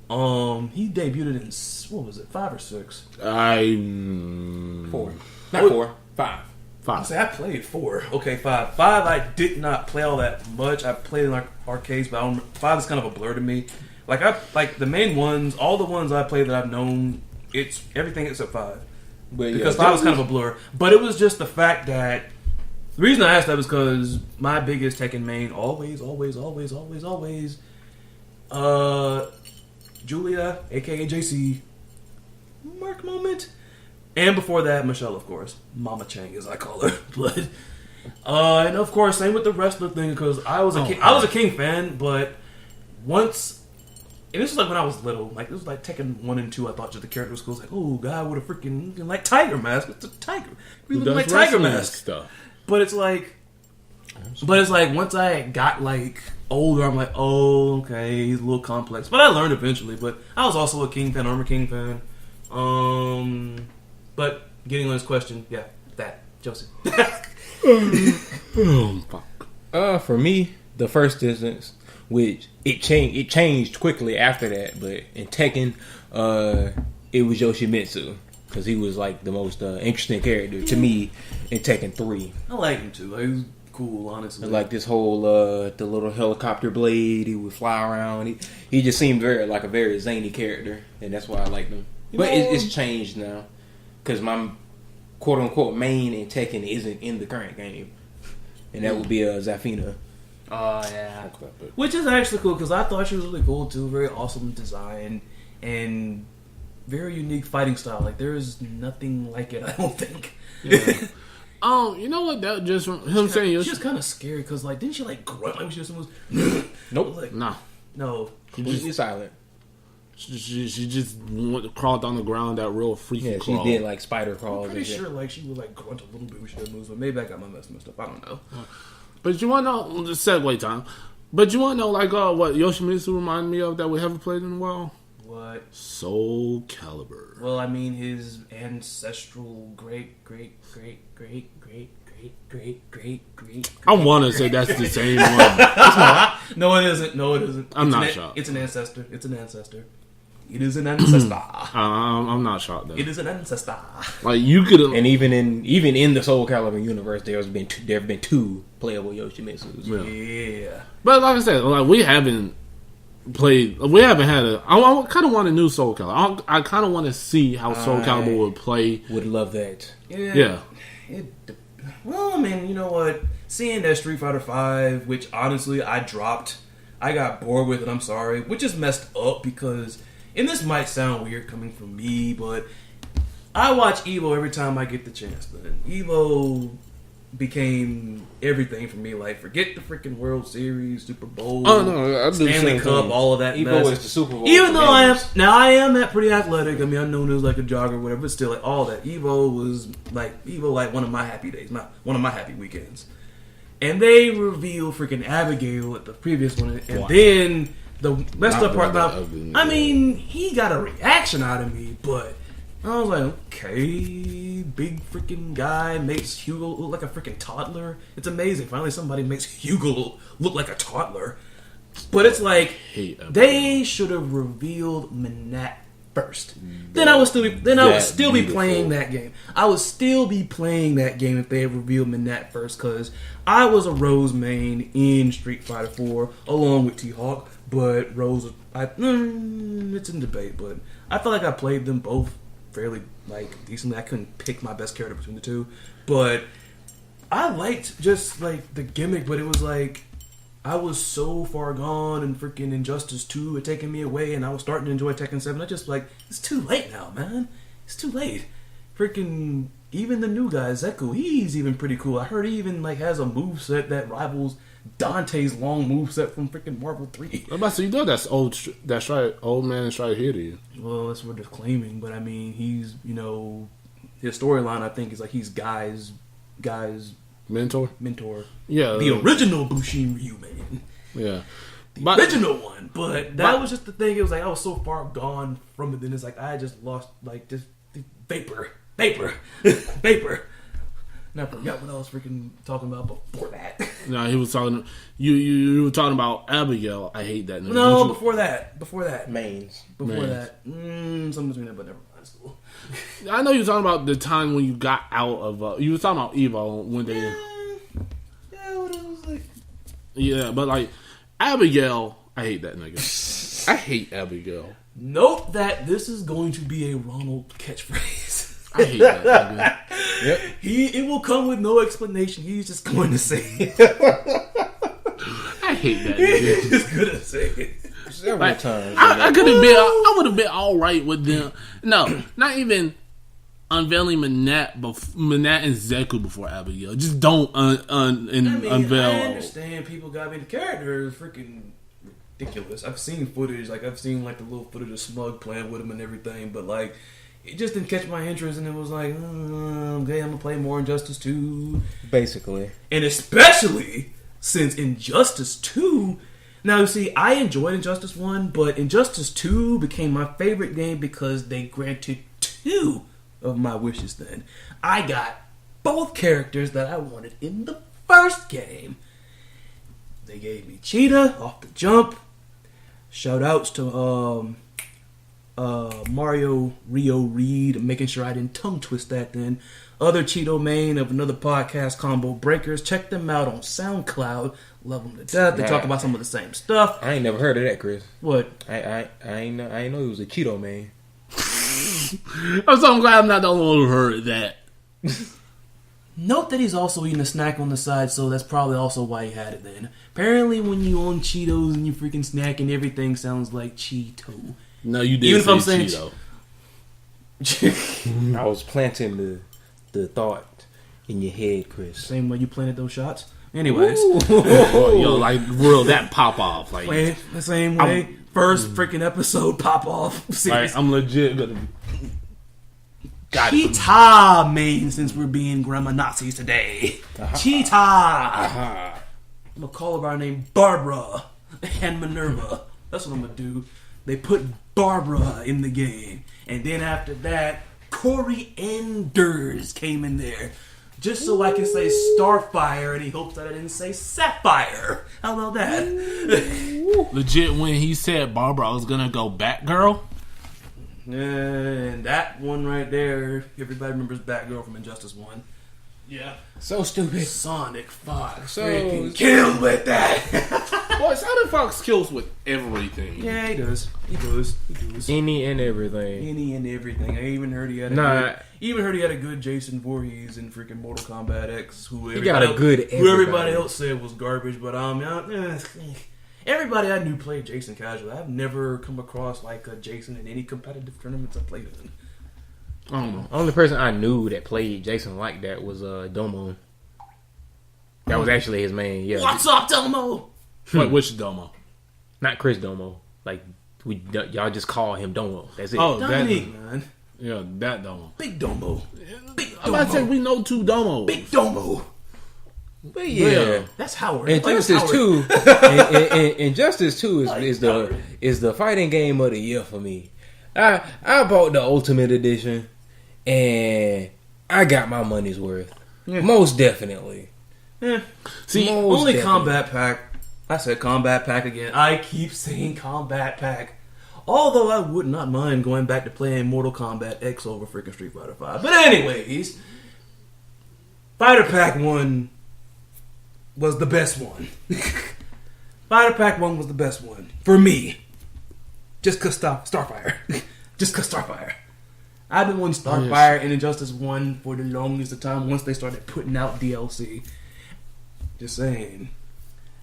Speaker 3: He debuted in, what was it, 5 or 6?
Speaker 1: 4. Not 4. 5.
Speaker 3: I say I played 4. Okay, 5. 5 I did not play all that much. I played in like arcades, but 5 is kind of a blur to me. Like the main ones, all the ones I played that I've known, it's everything except 5.
Speaker 1: But
Speaker 3: Because 5 was kind of a blur. But it was just the fact that the reason I asked that was because my biggest Tekken main always, Julia, aka JC, Mark Moment, and before that Michelle, of course, Mama Chang as I call her. But and of course, same with the wrestler thing because I was a King fan, but once. And this was like when I was little. Like, this was like Tekken 1 and 2. I thought just the character was cool. It was like, oh, God, with a freaking, like, tiger mask. It's a tiger. We look like tiger mask.
Speaker 2: Stuff.
Speaker 3: But it's like, once I got, like, older, I'm like, oh, okay, he's a little complex. But I learned eventually. But I was also a King fan, Armor King fan. But getting on this question, yeah, that. Joseph.
Speaker 2: Fuck.
Speaker 1: For me, the first instance, which it changed quickly after that, but in Tekken, it was Yoshimitsu because he was like the most interesting character to me in Tekken 3.
Speaker 3: I like him too. Like, he was cool, honestly.
Speaker 1: Like this whole the little helicopter blade, he would fly around. He just seemed like a very zany character, and that's why I liked him. But it's changed now because my quote unquote main in Tekken isn't in the current game, and that would be Zafina.
Speaker 3: Oh, yeah. Which is actually cool, because I thought she was really cool, too. Very awesome design, and very unique fighting style. Like, there is nothing like it, I don't think.
Speaker 2: Yeah. You know what? That just from him saying...
Speaker 3: She was kind of scary, because, like, didn't she, like, grunt like when she was...
Speaker 1: Nope.
Speaker 3: Like,
Speaker 2: nah.
Speaker 3: No.
Speaker 1: Completely silent.
Speaker 2: She just crawled on the ground, that real freaky crawl.
Speaker 1: She did, like, spider crawls.
Speaker 3: I'm pretty sure, like, she would, like, grunt a little bit when she did moves, but maybe I got my messed up. I don't know.
Speaker 2: But you want to know, the segue time, but you want to know, like, what Yoshimitsu reminded me of that we haven't played in a while?
Speaker 3: What?
Speaker 2: Soul Calibur.
Speaker 3: Well, I mean, his ancestral great.
Speaker 2: I want to say that's the same one.
Speaker 3: No, it isn't.
Speaker 2: I'm not shocked.
Speaker 3: It's an ancestor. It is an ancestor.
Speaker 2: I'm not shocked though.
Speaker 3: It is an ancestor.
Speaker 2: Like you could,
Speaker 1: and even in the Soul Calibur universe, there have been 2 playable Yoshimitsus.
Speaker 3: Yeah.
Speaker 2: But like I said, like we haven't had a. I kind of want a new Soul Calibur. I kind of want to see how Soul Calibur would play.
Speaker 1: Would love that.
Speaker 2: Yeah.
Speaker 3: Well, I mean, you know what? Seeing that Street Fighter V, which honestly I dropped, I got bored with it. I'm sorry, which is messed up because. And this might sound weird coming from me, but I watch Evo every time I get the chance. Man. Evo became everything for me. Like, forget the freaking World Series, Super Bowl, Stanley Cup, all of that.
Speaker 1: Evo
Speaker 3: mess.
Speaker 1: is the Super Bowl.
Speaker 3: Even though I am that pretty athletic. I mean, I'm known as like a jogger, or whatever. But still, like all that. Evo was like one of my happy days, one of my happy weekends. And they revealed freaking Abigail at the previous one, and then. The messed up part about, I mean, he got a reaction out of me, but I was like, okay, big freaking guy makes Hugo look like a freaking toddler. It's amazing. Finally, somebody makes Hugo look like a toddler. But it's like they should have revealed Menat first. Then I would still be playing that game. I would still be playing that game if they had revealed Menat first, because I was a Rose main in Street Fighter 4 along with T-Hawk. But Rose, it's in debate, but I feel like I played them both fairly, like, decently. I couldn't pick my best character between the two. But I liked just, like, the gimmick, but it was like, I was so far gone and freaking Injustice 2 had taken me away, and I was starting to enjoy Tekken 7. I just, like, it's too late now, man. It's too late. Freaking, even the new guy, Zeku, he's even pretty cool. I heard he even, like, has a moveset that rivals Dante's long moveset from freaking Marvel 3.
Speaker 2: I'm about to say, you know that's old man Strider here to you.
Speaker 3: Well, that's what they're claiming, but I mean, he's, you know, his storyline, I think, is like he's Guy's
Speaker 2: mentor. Yeah.
Speaker 3: The original Bushin Ryu man.
Speaker 2: Yeah.
Speaker 3: The original one. But that was just the thing. It was like I was so far gone from it, then it's like I just lost, like, just vapor. And I forgot what I was freaking talking about before that.
Speaker 2: No, he was talking. You were talking about Abigail. I hate that name.
Speaker 3: No, before that.
Speaker 1: Mains.
Speaker 3: Before that. Something between that, but never mind. School.
Speaker 2: I know you were talking about the time when you got out of. You were talking about Evo when they.
Speaker 3: Yeah, what it was like.
Speaker 2: Yeah, but like Abigail, I hate that nigga. I hate Abigail.
Speaker 3: Note that this is going to be a Ronald catchphrase.
Speaker 2: I hate that nigga.
Speaker 1: Yep.
Speaker 3: It will come with no explanation. He's just going to say it.
Speaker 2: I hate that
Speaker 3: He's
Speaker 2: nigga.
Speaker 3: just going to say it.
Speaker 1: Several
Speaker 2: Like,
Speaker 1: times.
Speaker 2: I could have been. I would have been all right with them. No, not even unveiling Manat and Zeku before Abigail. Just don't unveil.
Speaker 3: I understand people got me. The character is freaking ridiculous. I've seen footage. Like, I've seen, like, the little footage of Smug playing with him and everything. But, like, it just didn't catch my interest. And it was like, okay, I'm going to play more Injustice 2.
Speaker 1: Basically.
Speaker 3: And especially since Injustice 2... Now, you see, I enjoyed Injustice 1, but Injustice 2 became my favorite game because they granted 2 of my wishes then. I got both characters that I wanted in the first game. They gave me Cheetah off the jump. Shout outs to Mario Rio Reed, making sure I didn't tongue twist that then. Other Cheeto main of another podcast, Combo Breakers. Check them out on SoundCloud. Love them to death. They talk about some of the same stuff.
Speaker 1: I ain't never heard of that, Chris.
Speaker 3: What?
Speaker 1: I ain't know he was a Cheeto man.
Speaker 2: I'm so glad I'm not the only one who heard that.
Speaker 3: Note that he's also eating a snack on the side, so that's probably also why he had it then. Apparently, when you own Cheetos and you freaking snack and everything sounds like Cheeto.
Speaker 2: No, you did
Speaker 3: Even if
Speaker 2: say
Speaker 3: I'm saying
Speaker 2: Cheeto.
Speaker 1: I was planting the thought in your head, Chris.
Speaker 3: Same way you planted those shots. Anyways,
Speaker 2: Yo, like real that pop off. Like,
Speaker 3: play it the same way. First freaking episode pop off.
Speaker 2: like I'm legit gonna. Got it.
Speaker 3: Cheetah main, since we're being grammar Nazis today. Cheetah. I'm gonna call her by her name Barbara and Minerva. That's what I'm gonna do. They put Barbara in the game, and then after that, Corey Enders came in there. Just so I can say Starfire, and he hopes that I didn't say Sapphire. How about that?
Speaker 2: Legit, when he said Barbara, I was gonna go Batgirl.
Speaker 3: And that one right there, everybody remembers Batgirl from Injustice 1.
Speaker 2: Yeah.
Speaker 1: So stupid.
Speaker 3: Sonic Fox
Speaker 1: So-
Speaker 3: freaking killed with that.
Speaker 2: Boy, Sonic Fox kills with everything.
Speaker 3: Yeah, he does. He does.
Speaker 1: Any and everything.
Speaker 3: Any and everything. I even heard he had a good Jason Voorhees in freaking Mortal Kombat X. Who everybody else said was garbage, but everybody I knew played Jason casually. I've never come across like a Jason in any competitive tournaments I played in.
Speaker 2: I don't know.
Speaker 1: Only person I knew that played Jason like that was Domo. That was actually his main. Yeah.
Speaker 3: What's up, Domo?
Speaker 2: Wait, which Domo?
Speaker 1: Not Chris Domo. Like y'all just call him Domo. That's it.
Speaker 2: Oh,
Speaker 3: Dominique, man.
Speaker 2: Yeah, that Domo.
Speaker 3: Big Domo. Big Domo.
Speaker 2: I'm about to say we know two Domos.
Speaker 3: Big Domo.
Speaker 1: But yeah.
Speaker 3: That's Howard.
Speaker 1: Injustice 2 Injustice 2 is the fighting game of the year for me. I bought the Ultimate Edition and I got my money's worth.
Speaker 3: Yeah.
Speaker 1: Most definitely.
Speaker 3: Yeah.
Speaker 1: See,
Speaker 3: only
Speaker 1: definitely.
Speaker 3: Combat Pack. I said Combat Pack again. I keep saying Combat Pack. Although I would not mind going back to playing Mortal Kombat X over freaking Street Fighter 5. But anyways, Fighter Pack 1 was the best one. Fighter Pack 1 was the best one. For me. Just cause Starfire. Just cause Starfire. I've been wanting Starfire and Injustice 1 for the longest of time once they started putting out DLC. Just saying.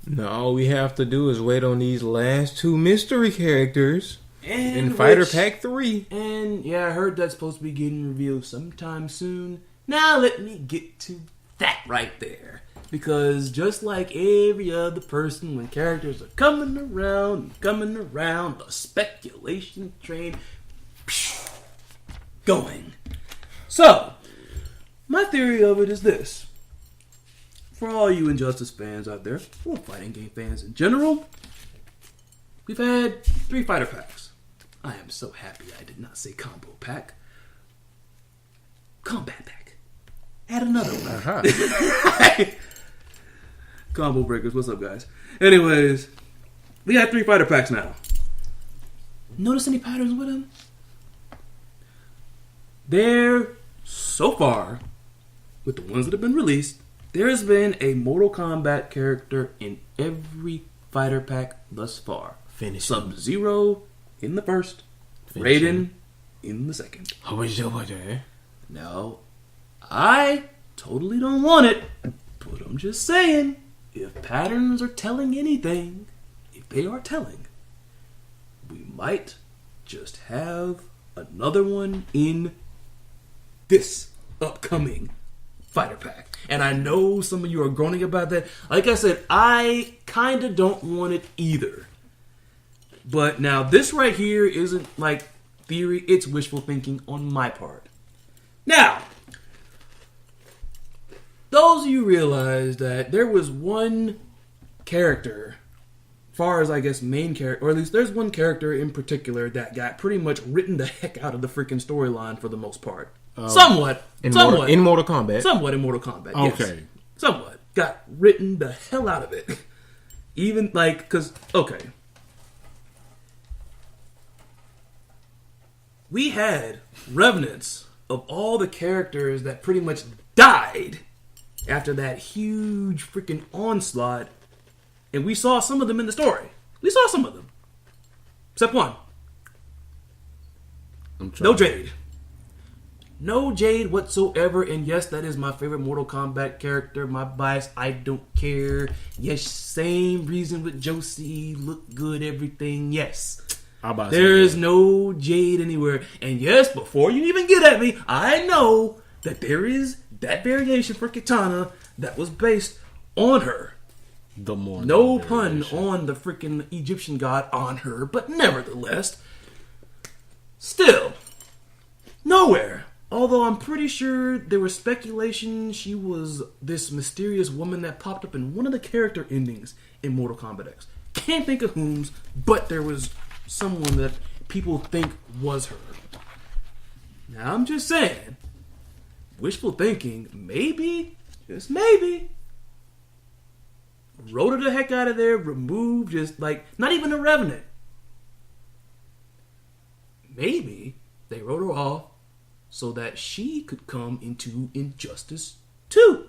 Speaker 1: No, all we have to do is wait on these last two mystery characters
Speaker 3: And
Speaker 1: in Fighter Pack 3.
Speaker 3: And yeah, I heard that's supposed to be getting revealed sometime soon. Now let me get to that right there. Because just like every other person, when characters are coming around, the speculation train going. So, my theory of it is this. For all you Injustice fans out there, or fighting game fans in general, we've had 3 fighter packs. I am so happy I did not say combo pack. Combat pack. Add another one.
Speaker 1: Uh-huh.
Speaker 3: Combo breakers, what's up, guys? Anyways, we got 3 fighter packs now. Notice any patterns with them? There, so far, with the ones that have been released, there has been a Mortal Kombat character in every fighter pack thus far.
Speaker 1: Finish.
Speaker 3: Sub-Zero in the first,
Speaker 1: Finish
Speaker 3: Raiden in the second.
Speaker 2: How was your day?
Speaker 3: Now, I totally don't want it, but I'm just saying, if patterns are telling anything, if they are telling, we might just have another one in this upcoming fighter pack. And I know some of you are groaning about that. Like I said, I kind of don't want it either. But now this right here isn't like theory, it's wishful thinking on my part. Now, those of you realize that there was one character, far as I guess main character, or at least there's one character in particular that got pretty much written the heck out of the freaking storyline for the most part. Somewhat
Speaker 1: in Mortal Kombat.
Speaker 3: Somewhat in Mortal Kombat. Yes.
Speaker 2: Okay.
Speaker 3: Somewhat got written the hell out of it. Even like, because okay, we had revenants of all the characters that pretty much died after that huge freaking onslaught, and we saw some of them in the story. We saw some of them, except one. No Jade. No Jade whatsoever, and yes, that is my favorite Mortal Kombat character. My bias, I don't care. Yes, same reason with Josie. Look good, everything, yes. There is no Jade anywhere. And yes, before you even get at me, I know that there is that variation for Kitana that was based on her. No pun on the freaking Egyptian god on her, but nevertheless, still, nowhere. Although I'm pretty sure there was speculation she was this mysterious woman that popped up in one of the character endings in Mortal Kombat X. Can't think of whom's, but there was someone that people think was her. Now I'm just saying, wishful thinking, maybe, just maybe, wrote her the heck out of there, removed just like, not even a Revenant. Maybe they wrote her off so that she could come into Injustice 2.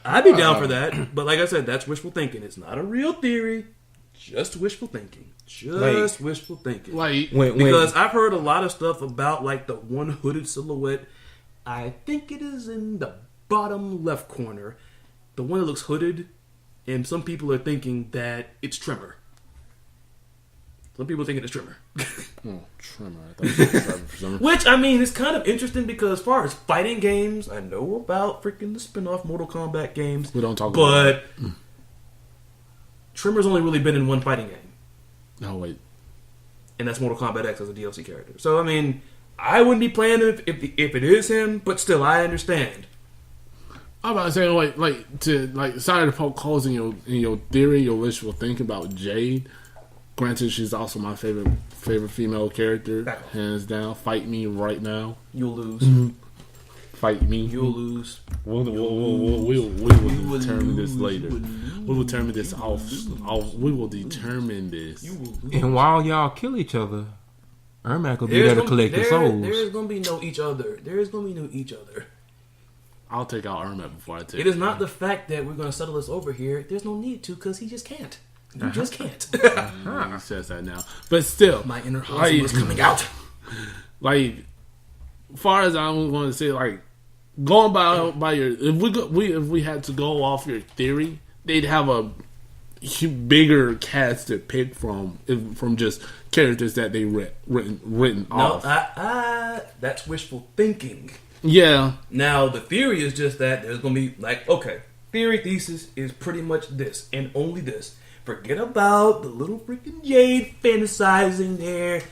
Speaker 3: I'd be down for that, but like I said, that's wishful thinking. It's not a real theory, just wishful thinking. Just wishful thinking. Because I've heard a lot of stuff about like the one hooded silhouette. I think it is in the bottom left corner. The one that looks hooded, and some people are thinking that it's Tremor. Some people are thinking it's Tremor.
Speaker 2: Tremor. I thought it was Trevor for some reason.
Speaker 3: Which, I mean, is kind of interesting because as far as fighting games, I know about freaking the spin-off Mortal Kombat games.
Speaker 2: We don't talk about it.
Speaker 3: But Tremor's only really been in one fighting game.
Speaker 2: No, wait.
Speaker 3: And that's Mortal Kombat X as a DLC character. So, I mean, I wouldn't be playing it if it is him, but still, I understand.
Speaker 2: I'm about to say, sorry to poke holes in your theory, your wishful thinking about Jade. Granted, she's also my favorite female character, hands down. Fight me right now.
Speaker 3: You'll lose.
Speaker 2: Mm-hmm. Fight me.
Speaker 3: You'll lose.
Speaker 2: We will determine this later. We will determine this off. We will determine this.
Speaker 1: And while y'all kill each other, Ermac will be there to collect the souls.
Speaker 3: There is going to be no each other. There is going to be no each other.
Speaker 2: I'll take out Ermac before I take
Speaker 3: it. It is not the fact that we're going to settle this over here. There's no need to because he just can't. You just can't.
Speaker 2: He says that now. But still.
Speaker 3: My inner Hanzo is coming out.
Speaker 2: Like, far as I'm going to say, like, going by your... If we had to go off your theory, they'd have a bigger cast to pick from just characters that they written off.
Speaker 3: No, that's wishful thinking.
Speaker 2: Yeah.
Speaker 3: Now, the theory is just that there's going to be, like, okay, thesis is pretty much this and only this. Forget about the little freaking Jade fantasizing there.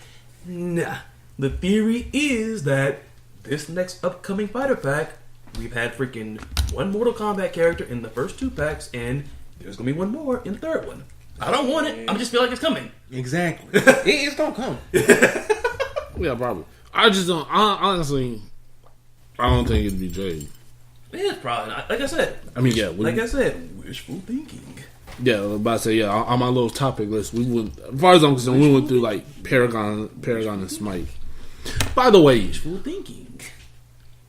Speaker 3: Nah. The theory is that this next upcoming fighter pack, we've had freaking one Mortal Kombat character in the first 2 packs, and there's going to be one more in the 3rd one. I don't want it. I just feel like it's coming.
Speaker 1: Exactly. It's going to come.
Speaker 2: Yeah, probably. I just don't... Honestly, I don't think it'd be Jade.
Speaker 3: It's probably not. Like I said.
Speaker 2: I mean, yeah.
Speaker 3: Like I said, wishful thinking.
Speaker 2: Yeah, I was about to say, yeah, on my little topic list, we went, as far as I'm concerned, we went through, like, Paragon and Smite. By the way...
Speaker 3: Wishful thinking.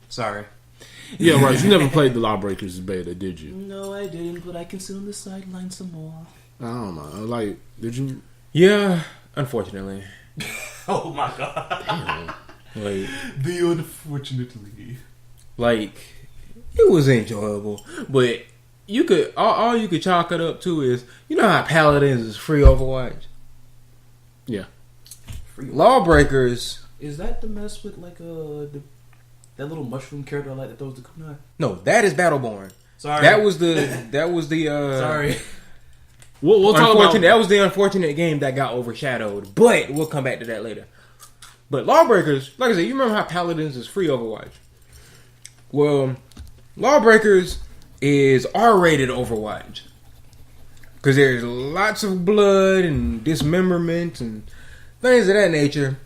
Speaker 3: Sorry.
Speaker 2: Yeah, right, you never played the Lawbreakers beta, did you?
Speaker 3: No, I didn't, but I can sit on the sideline some more.
Speaker 2: I don't know. Like, did you?
Speaker 1: Yeah, unfortunately.
Speaker 3: Oh my god.
Speaker 2: Damn.
Speaker 1: Like,
Speaker 3: Unfortunately.
Speaker 1: like it was enjoyable, but you could all you could chalk it up to is, you know how Paladins is free Overwatch.
Speaker 2: Yeah.
Speaker 1: Lawbreakers.
Speaker 3: Is that the mess with like that little mushroom character like that throws the kunai?
Speaker 1: No, that is Battleborn.
Speaker 3: Sorry.
Speaker 1: That was the
Speaker 3: Sorry.
Speaker 2: We'll talk about
Speaker 1: unfortunate. That was the unfortunate game that got overshadowed. But we'll come back to that later. But Lawbreakers, like I said, you remember how Paladins is free Overwatch? Well, Lawbreakers is R-rated Overwatch because there's lots of blood and dismemberment and things of that nature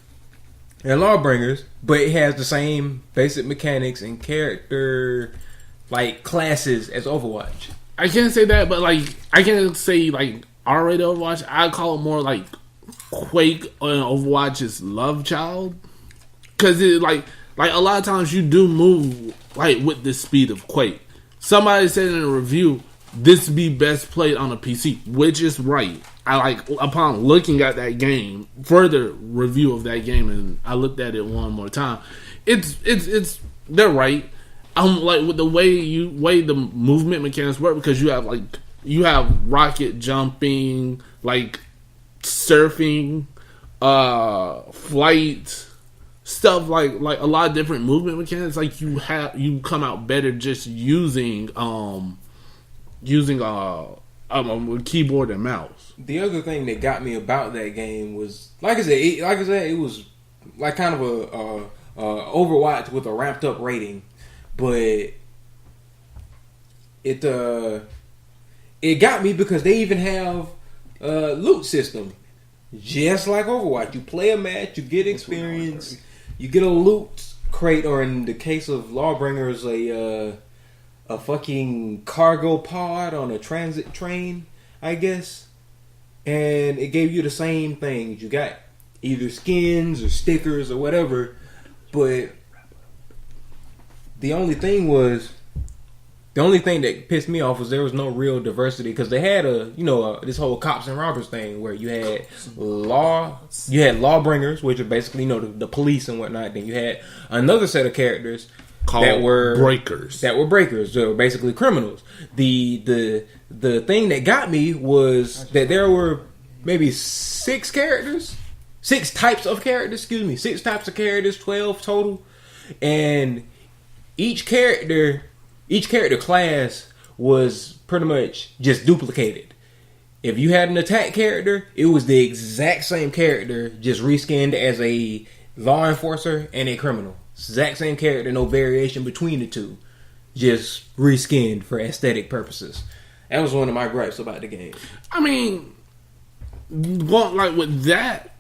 Speaker 1: in Lawbreakers, but it has the same basic mechanics and character like classes as Overwatch.
Speaker 2: I can't say that, but like I can't say like R-rated Overwatch. I call it more like Quake and Overwatch's love child, because it like a lot of times you do move like with the speed of Quake. Somebody said in a review this be best played on a PC, which is right. I like upon looking at that game, further review of that game, and I looked at it one more time. It's they're right. Like with the way the movement mechanics work, because you have rocket jumping, like surfing, flight, stuff like a lot of different movement mechanics. Like you come out better just using a keyboard and mouse.
Speaker 1: The other thing that got me about that game was, like I said, it was like kind of a Overwatch with a ramped up rating, but it got me because they even have a loot system, just like Overwatch. You play a match, you get experience, you get a loot crate, or in the case of Lawbringers, a fucking cargo pod on a transit train, I guess. And it gave you the same things. You got either skins or stickers or whatever, but the only thing that pissed me off was there was no real diversity, because they had this whole cops and robbers thing where you had lawbringers, which are basically the police and whatnot. Then you had another set of characters that were
Speaker 2: breakers.
Speaker 1: They were basically criminals. The thing that got me was that there were maybe 6 types of characters, 12 total, and each character class was pretty much just duplicated. If you had an attack character, it was the exact same character, just reskinned as a law enforcer and a criminal. Exact same character, no variation between the two. Just reskinned for aesthetic purposes. That was one of my gripes about the game.
Speaker 2: I mean, like with that,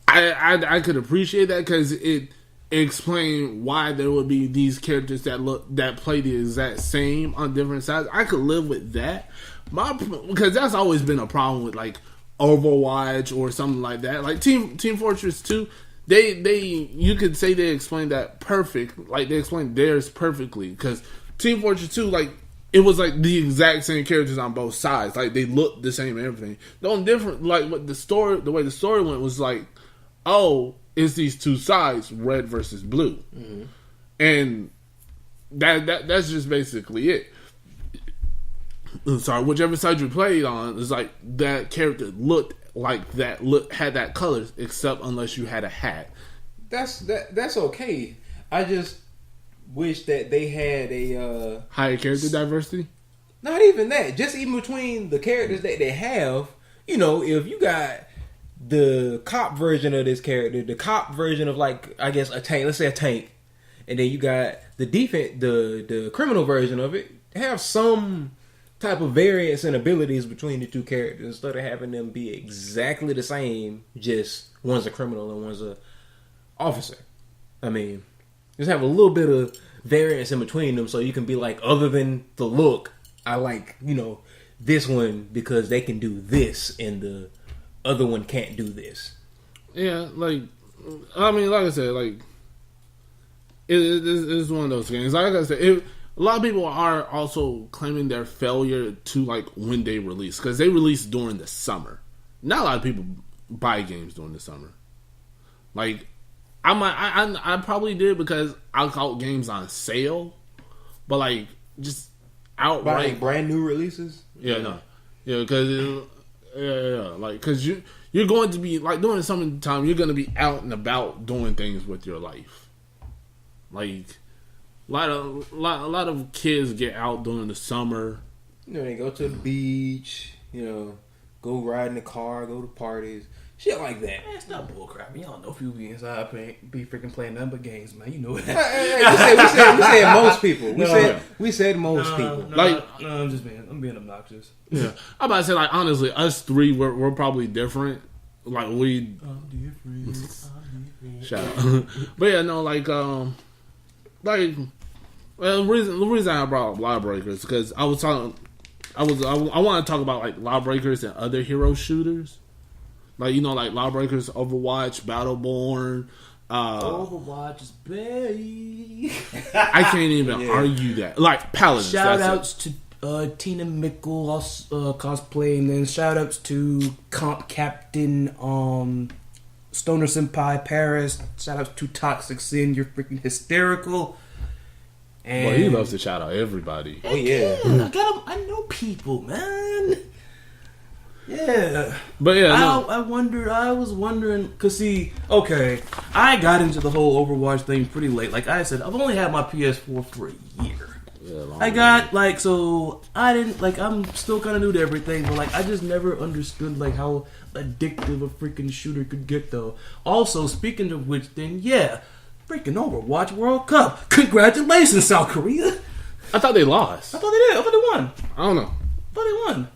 Speaker 2: I could appreciate that, because it explained why there would be these characters that play the exact same on different sides. I could live with that. Because that's always been a problem with like Overwatch or something like that. Like Team Fortress 2. You could say they explained that perfect, like they explained theirs perfectly, because Team Fortress 2, like, it was like the exact same characters on both sides, like they looked the same and everything. The only difference, like what the way the story went was like, oh, it's these two sides, red versus blue, and that's just basically it. Sorry, whichever side you played on is like that character looked like that, had that color, except unless you had a hat.
Speaker 1: That's okay. I just wish that they had a
Speaker 2: higher character diversity.
Speaker 1: Not even that. Just even between the characters that they have. If you got the cop version of this character, the cop version of, like, I guess a tank. Let's say a tank, and then you got the the criminal version of it. Have some type of variance and abilities between the two characters instead of having them be exactly the same. Just one's a criminal and one's a officer. I mean, just have a little bit of variance in between them, so you can be like, other than the look, I like this one because they can do this and the other one can't do this.
Speaker 2: Yeah, like I said, like it's one of those games. Like I said, a lot of people are also claiming their failure to like when they release, because they release during the summer. Not a lot of people buy games during the summer. Like I probably did because I caught games on sale, but like just outright
Speaker 1: Buying brand new releases.
Speaker 2: Because like because you're going to be like during the summertime, you're going to be out and about doing things with your life. Like a lot of kids get out during the summer.
Speaker 1: You know, they go to the beach. You know, go ride in the car, go to parties, shit like that.
Speaker 3: Man, it's not bullcrap. Y'all know people be inside be freaking playing nothing but games, man. You know that.
Speaker 1: We said most people. We said most people.
Speaker 3: No, I'm being obnoxious.
Speaker 2: Yeah, I'm about to say like honestly, us three we're probably different. Like we. Shout out. But yeah, no, the reason I brought up Lawbreakers because I want to talk about like Lawbreakers and other hero shooters, like like Lawbreakers, Overwatch, Battleborn.
Speaker 3: Overwatch is bae.
Speaker 2: I can't even argue that. Like Paladins.
Speaker 3: Shout outs to Tina Mickle cosplay, and then shout outs to Comp Captain Stoner Senpai Paris. Shout outs to Toxic Sin. You're freaking hysterical. And
Speaker 2: well, he loves to shout out everybody.
Speaker 1: Oh yeah,
Speaker 3: I know people, man. Yeah,
Speaker 2: but yeah,
Speaker 3: I was wondering, cause see, okay, I got into the whole Overwatch thing pretty late. Like I said, I've only had my PS4 for a year. Yeah, I got so I didn't I'm still kind of new to everything, but like I just never understood like how addictive a freaking shooter could get though. Also, speaking of which, then freaking Overwatch World Cup! Congratulations, South Korea!
Speaker 2: I thought they lost.
Speaker 3: I thought they did. I thought they won.
Speaker 2: I don't know.
Speaker 3: I thought they won.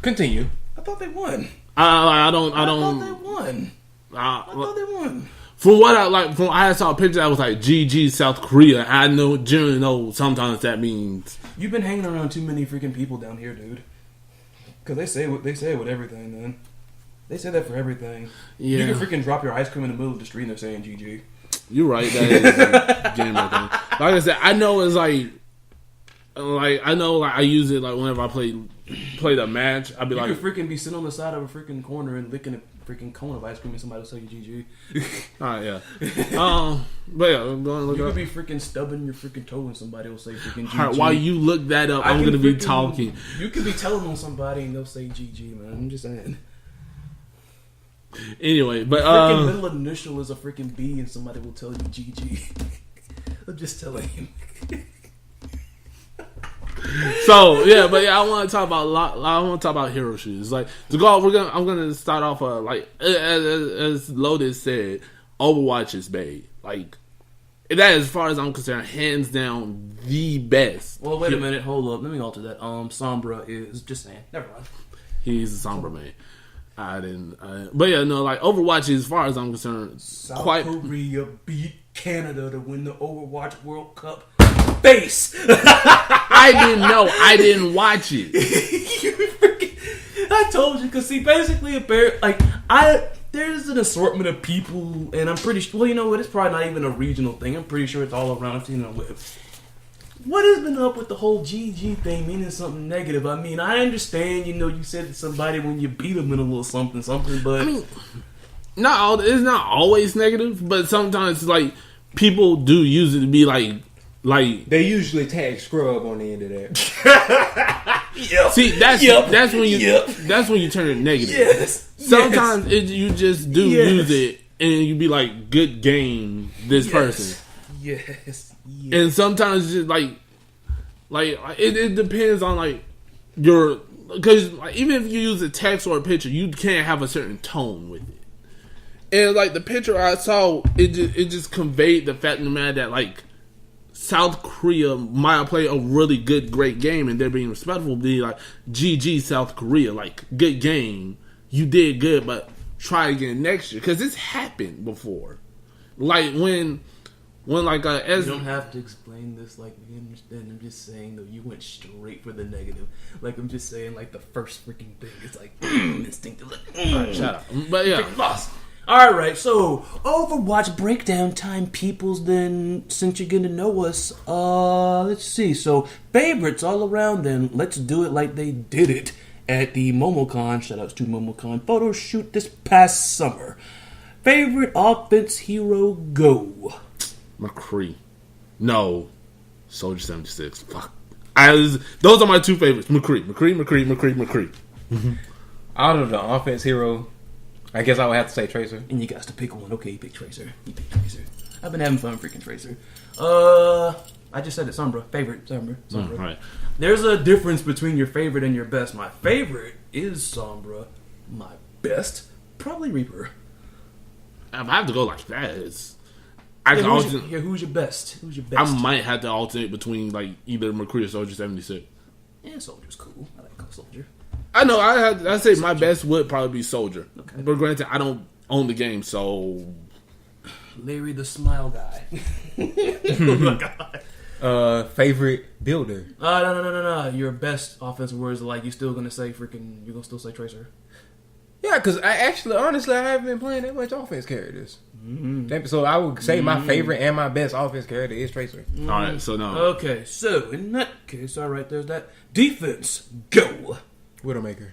Speaker 1: Continue.
Speaker 3: I thought they won.
Speaker 2: I thought
Speaker 3: they won. I thought they won.
Speaker 2: From what I saw a picture that was like GG South Korea. I generally know sometimes that means
Speaker 3: you've been hanging around too many freaking people down here, dude. Because they say with everything, man. They say that for everything. Yeah. You can freaking drop your ice cream in the middle of the street and they're saying GG.
Speaker 2: You're right. That is a gamer thing. Like I said, I know it's I use it like whenever I play the match. I'd be
Speaker 3: you could freaking be sitting on the side of a freaking corner and licking a freaking cone of ice cream and somebody will say GG.
Speaker 2: Alright, yeah. But yeah, I'm going to look
Speaker 3: you
Speaker 2: up.
Speaker 3: could be freaking stubbing your freaking toe and somebody will say freaking GG.
Speaker 2: Alright, while you look that up, I'm going to be talking.
Speaker 3: You could be telling on somebody and they'll say GG, man. I'm just saying.
Speaker 2: Anyway, but
Speaker 3: freaking middle initial is a freaking B and somebody will tell you GG. I'm just telling you.
Speaker 2: So I want to talk about hero shooters. Like to go, I'm gonna start off as Lotus said, Overwatch is bae. Like that, as far as I'm concerned, hands down the best.
Speaker 3: Well, wait a minute, hold up, let me alter that. Sombra is just saying. Never mind.
Speaker 2: He's a Sombra man. But yeah, no, like Overwatch, as far as I'm concerned,
Speaker 3: South Korea beat Canada to win the Overwatch World Cup. Base.
Speaker 2: I didn't know. I didn't watch it.
Speaker 3: I told you, because see, basically, there's an assortment of people, and I'm pretty sure. Well, you know what? It's probably not even a regional thing. I'm pretty sure it's all around. I've seen it on the web. What has been up with the whole GG thing meaning something negative? I mean, I understand, you said to somebody when you beat them in a little something, but
Speaker 2: I mean, it's not always negative, but sometimes like people do use it to be like they
Speaker 1: usually tag Scrub on the end of that.
Speaker 2: Yep. See, that's when you turn it negative.
Speaker 3: Yes.
Speaker 2: Sometimes you just do use it and you be like, good game, this person.
Speaker 3: Yes.
Speaker 2: And sometimes it's just it depends on your, because even if you use a text or a picture, you can't have a certain tone with it. And the picture I saw, it just conveyed the fact of the matter that South Korea might play a really great game, and they're being respectful. Be like, GG South Korea, good game, you did good, but try again next year, because it's happened before. When you don't
Speaker 3: have to explain this like we understand. I'm just saying though, you went straight for the negative. I'm just saying the first freaking thing. It's instinctive.
Speaker 2: Shut up. But yeah,
Speaker 3: lost. Alright, so Overwatch breakdown time, peoples. Then, since you're getting to know us, let's see. So, favorites all around, then let's do it like they did it at the MomoCon, shoutouts to MomoCon photo shoot this past summer. Favorite offense hero, go.
Speaker 2: McCree. No. Soldier 76. Fuck. Those are my two favorites. McCree.
Speaker 1: Out of the offense hero, I guess I would have to say Tracer.
Speaker 3: And you got to pick one. Okay, you pick Tracer. I've been having fun freaking Tracer. I just said it, Sombra. Favorite, Sombra.
Speaker 2: Right.
Speaker 3: There's a difference between your favorite and your best. My favorite is Sombra. My best, probably Reaper.
Speaker 2: I have to go like that. Who's
Speaker 3: your best? Who's your best?
Speaker 2: I might have to alternate between like either McCree or Soldier 76.
Speaker 3: Yeah, Soldier's cool. I like Soldier.
Speaker 2: I know. I'd say my best would probably be Soldier. Okay. But granted, I don't own the game, so
Speaker 3: Larry the Smile Guy. Oh my god.
Speaker 1: Favorite builder.
Speaker 3: No. Your best offensive words are like, you're gonna still say Tracer.
Speaker 1: Yeah, because honestly, I haven't been playing that much offense characters. Mm-hmm. So I would say my favorite and my best offense character is Tracer.
Speaker 2: Mm-hmm. All right, so no.
Speaker 3: Okay, so in that case, all right, there's that. Defense, go.
Speaker 1: Widowmaker.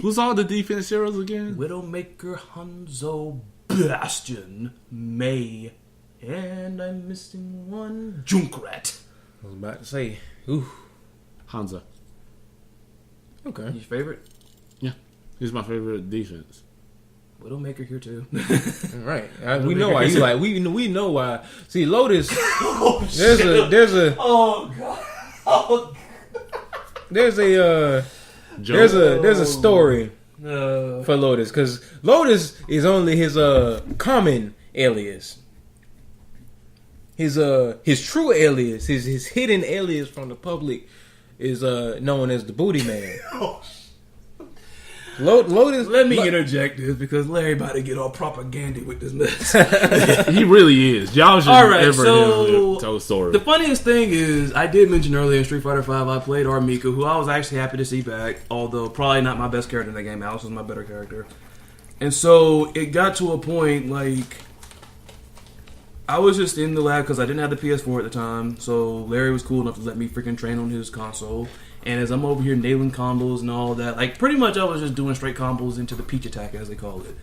Speaker 2: Who's all the defense heroes again?
Speaker 3: Widowmaker, Hanzo, Bastion, Mei, and I'm missing one. Junkrat.
Speaker 1: I was about to say, ooh,
Speaker 2: Hanzo.
Speaker 1: Okay.
Speaker 3: Your favorite?
Speaker 2: Yeah, he's my favorite defense.
Speaker 3: Widowmaker here too.
Speaker 1: Right. We know why you like. We know why. See, Lotus. There's a.
Speaker 3: Oh god. Oh god.
Speaker 1: There's a story for Lotus, because Lotus is only his common alias. His true alias, his hidden alias from the public is known as the Booty Man. Lotus.
Speaker 3: Let me interject this because Larry about to get all propaganda with this mess.
Speaker 2: He really is. Y'all should tell a story.
Speaker 3: The funniest thing is, I did mention earlier in Street Fighter V, I played Armika, who I was actually happy to see back, although probably not my best character in the game. Alice was my better character. And so it got to a point, like, I was just in the lab because I didn't have the PS4 at the time, so Larry was cool enough to let me freaking train on his console. And as I'm over here nailing combos and all that, like, pretty much I was just doing straight combos into the Peach attack, as they call it.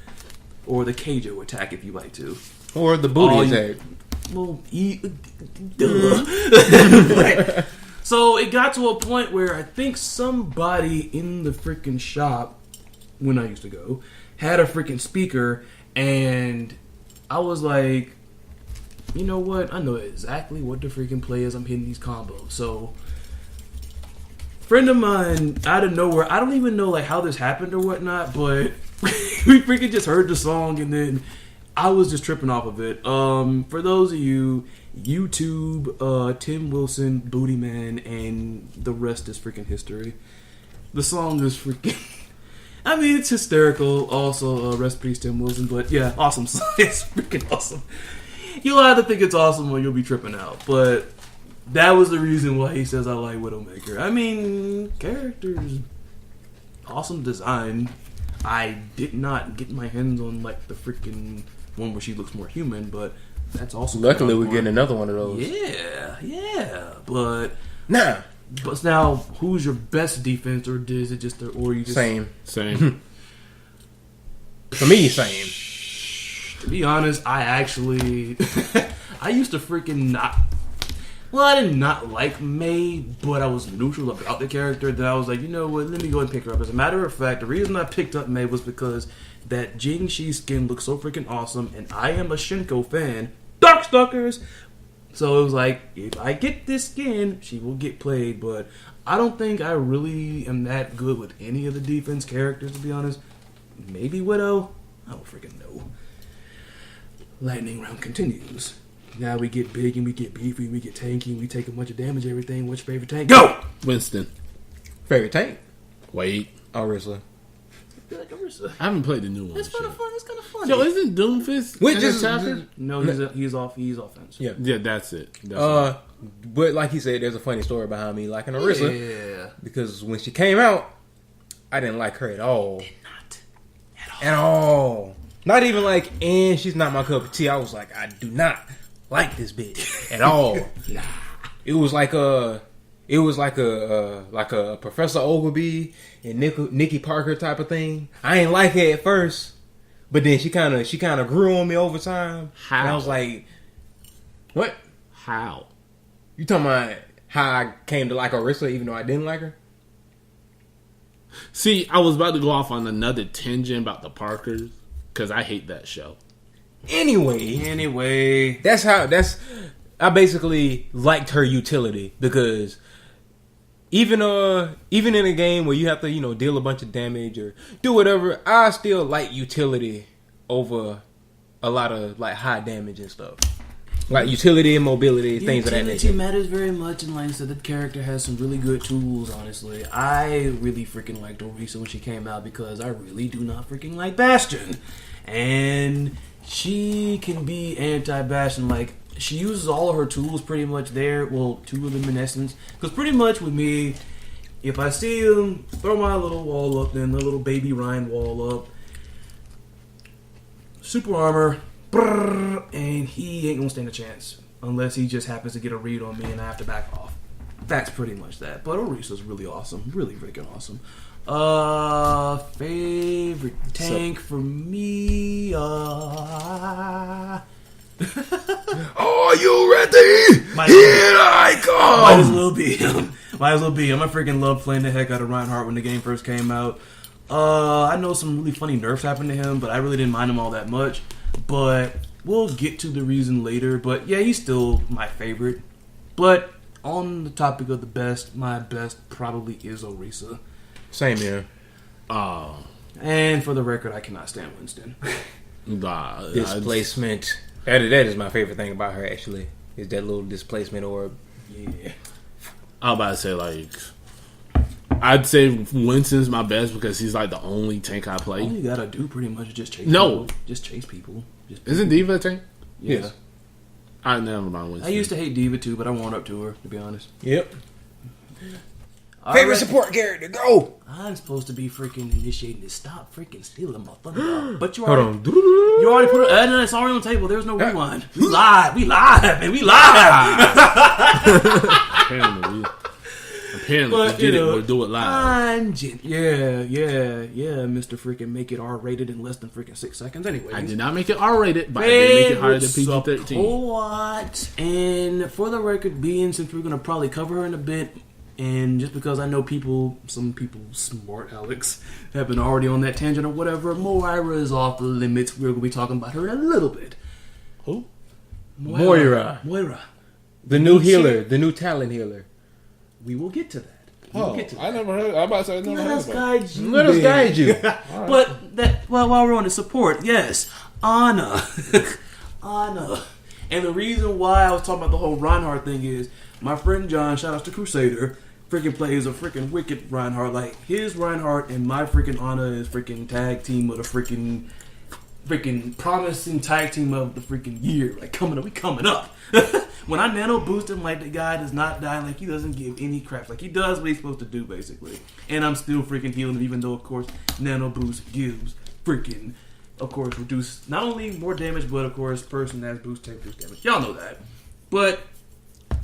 Speaker 3: Or the Keijo attack, if you like to.
Speaker 1: Or the Booty attack.
Speaker 3: Well, right. So it got to a point where I think somebody in the freaking shop, when I used to go, had a freaking speaker, and I was like, you know what? I know exactly what to freaking play as I'm hitting these combos. So, friend of mine, out of nowhere, I don't even know like how this happened or whatnot, but we freaking just heard the song, and then I was just tripping off of it. For those of you, YouTube, Tim Wilson, Booty Man, and the rest is freaking history. The song is freaking... I mean, it's hysterical. Also, rest in peace, Tim Wilson. But yeah, awesome song. It's freaking awesome. You'll either think it's awesome or you'll be tripping out. But that was the reason why he says I like Widowmaker. I mean, characters, awesome design. I did not get my hands on like the freaking one where she looks more human, but that's also
Speaker 1: luckily we're getting another one of those.
Speaker 3: Yeah. But
Speaker 1: now,
Speaker 3: who's your best defense, or is it just
Speaker 1: same?
Speaker 2: For
Speaker 1: me, same.
Speaker 3: To be honest, I actually I used to freaking not. Well, I did not like Mei, but I was neutral about the character. That I was like, you know what? Let me go and pick her up. As a matter of fact, the reason I picked up Mei was because that Jing Shi skin looks so freaking awesome, and I am a Shinko fan. Darkstalkers! So it was like, if I get this skin, she will get played, but I don't think I really am that good with any of the defense characters, to be honest. Maybe Widow? I don't freaking know. Lightning round continues. Now we get big and we get beefy and we get tanky and we take a bunch of damage, everything. What's your favorite tank? Go!
Speaker 2: Winston.
Speaker 1: Favorite tank?
Speaker 2: Wait.
Speaker 1: Orisa.
Speaker 3: I feel like Orisa.
Speaker 2: I haven't played the new one.
Speaker 3: That's kind of fun. It's kind of fun.
Speaker 2: Yo, isn't Doomfist in this chapter?
Speaker 3: No, he's offense.
Speaker 2: Yeah, that's it.
Speaker 1: But like he said, there's a funny story behind me liking Orisa.
Speaker 3: Yeah.
Speaker 1: Because when she came out, I didn't like her at all.
Speaker 3: Did not.
Speaker 1: At all. Not even like, and she's not my cup of tea. I was like, I do not like this bitch at all. Nah. It was like a Professor Ogilvy and Nikki Parker type of thing. I ain't like it at first, but then she kind of grew on me over time.
Speaker 2: How?
Speaker 1: And I was like, what?
Speaker 2: How?
Speaker 1: You talking about how I came to like Orisa even though I didn't like her?
Speaker 2: See, I was about to go off on another tangent about the Parkers because I hate that show.
Speaker 1: Anyway, I basically liked her utility because even in a game where you have to deal a bunch of damage or do whatever, I still like utility over a lot of like high damage and stuff. Like utility and mobility, things of that nature.
Speaker 3: Utility matters very much, and like I said, the character has some really good tools, honestly. I really freaking liked Orisa when she came out because I really do not freaking like Bastion. And she can be anti-Bastion. Like, she uses all of her tools pretty much there. Well, two of them in essence. Because pretty much with me, if I see him, throw my little wall up, then the little baby Ryan wall up. Super armor. Brrr, and he ain't gonna stand a chance unless he just happens to get a read on me and I have to back off. That's pretty much that. But Orisa's really awesome. Really freaking awesome. Favorite tank for me,
Speaker 1: Are you ready? Here I come!
Speaker 3: Might as well be him. Might as well be him. I freaking love playing the heck out of Reinhardt when the game first came out. I know some really funny nerfs happened to him, but I really didn't mind him all that much. But we'll get to the reason later. But yeah, he's still my favorite. But on the topic of the best, my best probably is Orisa.
Speaker 1: Same here.
Speaker 3: And for the record, I cannot stand Winston.
Speaker 1: Displacement. That is my favorite thing about her, actually. Is that little displacement orb.
Speaker 3: Yeah.
Speaker 2: I was about to say, like, I'd say Winston's my best because he's like the only tank I play.
Speaker 3: All you gotta do pretty much is just chase people. Just chase people.
Speaker 2: Isn't Diva a tank?
Speaker 3: Yeah.
Speaker 1: Yes.
Speaker 2: I never mind Winston.
Speaker 3: I used to hate Diva too, but I warmed up to her, to be honest.
Speaker 1: Yep.
Speaker 4: Favorite support character, go!
Speaker 3: I'm supposed to be freaking initiating this. Stop freaking stealing my thunder. But you
Speaker 1: Hold
Speaker 3: already,
Speaker 1: on.
Speaker 3: you already put it. No, it's already on the table. There's no rewind. We live, man. We live.
Speaker 2: Apparently,
Speaker 3: But,
Speaker 2: we did it. We'll do it live.
Speaker 3: Yeah, Mr. freaking make it R-rated in less than freaking 6 seconds. Anyway,
Speaker 2: I did not make it R-rated, but I did make it higher than PG-13.
Speaker 3: Support. And for the record, being since we're gonna probably cover her in a bit, and just because I know some people, smart Alex, have been already on that tangent or whatever, Moira is off the limits. We're gonna be talking about her in a little bit.
Speaker 1: Who? Moira. The new healer. The new talent healer.
Speaker 3: We will get to that.
Speaker 4: I never heard. I about to say I never
Speaker 3: Let
Speaker 4: heard
Speaker 3: us
Speaker 4: about it.
Speaker 3: guide you.
Speaker 1: Let us
Speaker 3: then.
Speaker 1: guide you.
Speaker 3: But while we're on the support, yes, Ana. Ana. And the reason why I was talking about the whole Reinhardt thing is my friend John, shout out to Crusader, freaking plays a freaking wicked Reinhardt. Like his Reinhardt and my freaking Ana is freaking tag team of the freaking promising tag team of the freaking year. Like we coming up. When I nano boost him, like the guy does not die, like he doesn't give any crap. Like he does what he's supposed to do, basically. And I'm still freaking healing him, even though, of course, nano boost gives freaking, of course, reduce not only more damage, but of course, person that has boost take boost damage. Y'all know that. But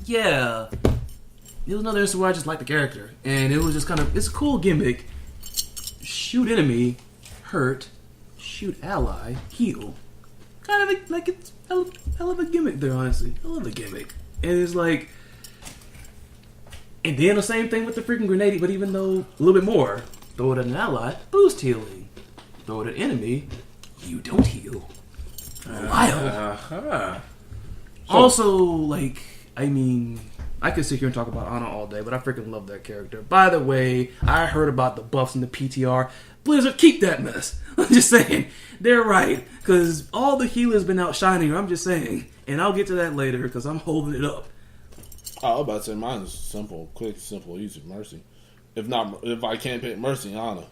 Speaker 3: yeah, it was another instance where I just liked the character, and it was just it's a cool gimmick. Shoot enemy, hurt, shoot ally, heal. Kind of like it's hell of a gimmick there, honestly. I love the gimmick. And it's like, and then the same thing with the freaking grenade, but even though a little bit more. Throw it at an ally, boost healing. Throw it at an enemy, you don't heal. Wild. Also, like, I mean, I could sit here and talk about Ana all day, but I freaking love that character. By the way, I heard about the buffs in the PTR. Blizzard, keep that mess. I'm just saying. They're right. Because all the healers been outshining her. I'm just saying. And I'll get to that later because I'm holding it up.
Speaker 4: I was about to say mine is simple, quick, simple, easy, Mercy. If I can't pick Mercy, Ana.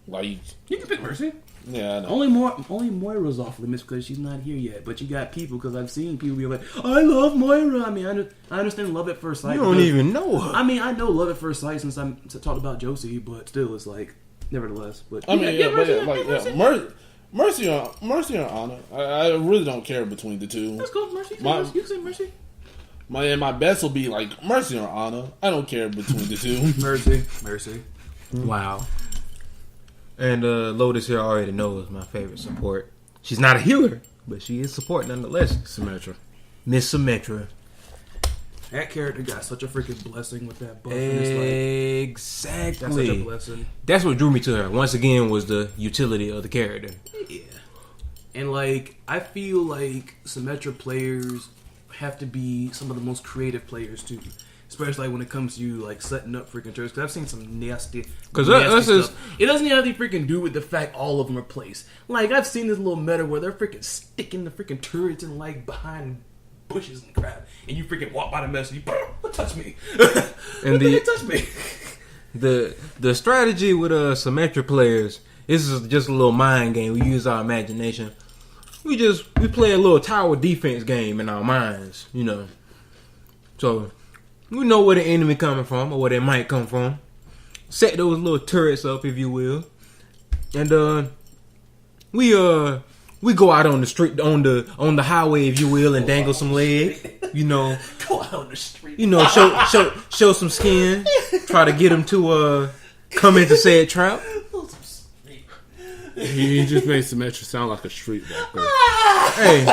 Speaker 4: Like,
Speaker 3: You can pick Mercy.
Speaker 4: yeah, I know.
Speaker 3: Only Moira's off limits because she's not here yet. But you got people, because I've seen people be like, I love Moira. I mean, I understand love at first sight.
Speaker 1: You don't even know her.
Speaker 3: I mean, I know love at first sight since I talked about Josie, but still, it's like, nevertheless. But
Speaker 4: I mean,
Speaker 3: Mercy.
Speaker 4: Mercy or Honor. I really don't care between the two.
Speaker 3: Let's go Mercy.
Speaker 4: My-
Speaker 3: You can say Mercy.
Speaker 4: My best will be like Mercy or Honor. I don't care between the two.
Speaker 3: Mercy.
Speaker 1: Wow. And Lotus here already knows my favorite support. She's not a healer, but she is support nonetheless.
Speaker 2: Symmetra.
Speaker 1: Miss Symmetra.
Speaker 3: That character got such a freaking blessing with that buff. And it's like, that's such a
Speaker 1: Exactly.
Speaker 3: blessing.
Speaker 1: That's what drew me to her. Once again, was the utility of the character.
Speaker 3: Yeah. And like, I feel like Symmetra players have to be some of the most creative players too. Especially like when it comes to you like setting up freaking turrets. Because I've seen some nasty.
Speaker 1: 'Cause
Speaker 3: nasty
Speaker 1: us is-
Speaker 3: stuff. It doesn't have to freaking do with the fact all of them are placed. Like I've seen this little meta where they're freaking sticking the freaking turrets in like behind bushes and crap, and you freaking walk by the mess and you touch me.
Speaker 1: And
Speaker 3: What touch me?
Speaker 1: The strategy with Symmetra players, this is just a little mind game. We use our imagination. We play a little tower defense game in our minds, you know. So we know where the enemy coming from or where they might come from. Set those little turrets up, if you will, and we go out on the street, on the highway, if you will, and dangle some leg. You know,
Speaker 3: Go out on the street.
Speaker 1: you know, show some skin. Try to get them to come into said trap.
Speaker 2: He just made Symmetra sound like a streetwalker.
Speaker 1: Hey,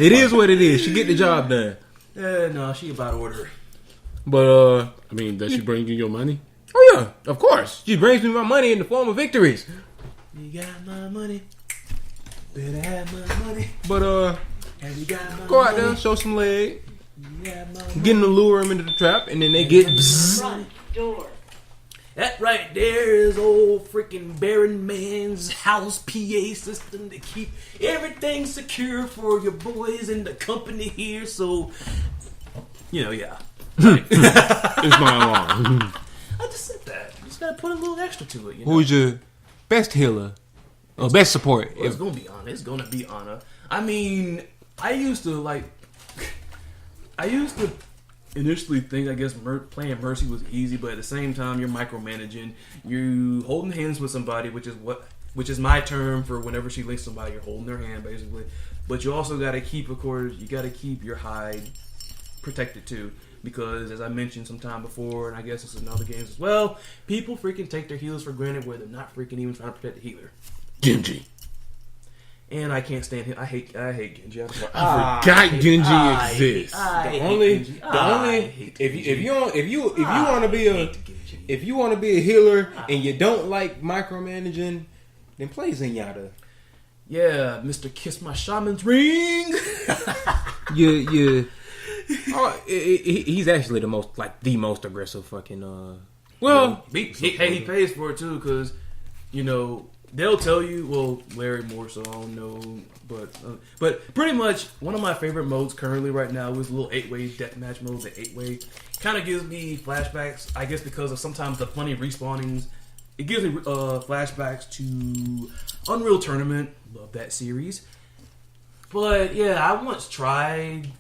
Speaker 1: it is what it is. She get the job done.
Speaker 3: No, she about order.
Speaker 1: But
Speaker 2: I mean, does she bring you your money?
Speaker 1: oh yeah, of course, she brings me my money in the form of victories.
Speaker 3: You got my money. Better have my money.
Speaker 1: But
Speaker 3: Have you got my
Speaker 1: go out
Speaker 3: money?
Speaker 1: there, show some leg,
Speaker 3: You got my
Speaker 1: get them to lure them into the trap, and then they get. Bzzz.
Speaker 5: Front door.
Speaker 3: That right there is old freaking Baron Man's house PA system to keep everything secure for your boys in the company here. So, you know, yeah.
Speaker 2: It's my alarm.
Speaker 3: I just said that. You just gotta put a little extra to it. You know?
Speaker 1: Who's your best healer or best support?
Speaker 3: Well, it's gonna be Anna. It's gonna be Anna. I mean, I used to initially think, I guess, playing Mercy was easy, but at the same time, you're micromanaging. You holding hands with somebody, which is my term for whenever she links somebody, you're holding their hand basically. But you also got to keep, of course, you got to keep your hide protected too, because as I mentioned some time before, and I guess it's in other games as well, people freaking take their healers for granted where they're not freaking even trying to protect the healer.
Speaker 2: Genji.
Speaker 3: And I can't stand him. I hate Genji.
Speaker 2: I forgot Genji exists.
Speaker 1: If you want to be a healer and you don't like micromanaging, then play Zenyatta.
Speaker 3: Yeah, Mr. Kiss My Shaman's Ring.
Speaker 1: He's actually the most aggressive fucking.
Speaker 3: He pays for it too, because you know they'll tell you. Well, Larry more so, I don't know, but pretty much one of my favorite modes currently right now is a little 8-way deathmatch mode. The 8-way kind of gives me flashbacks, I guess, because of sometimes the funny respawnings. It gives me flashbacks to Unreal Tournament. Love that series. But yeah, I once tried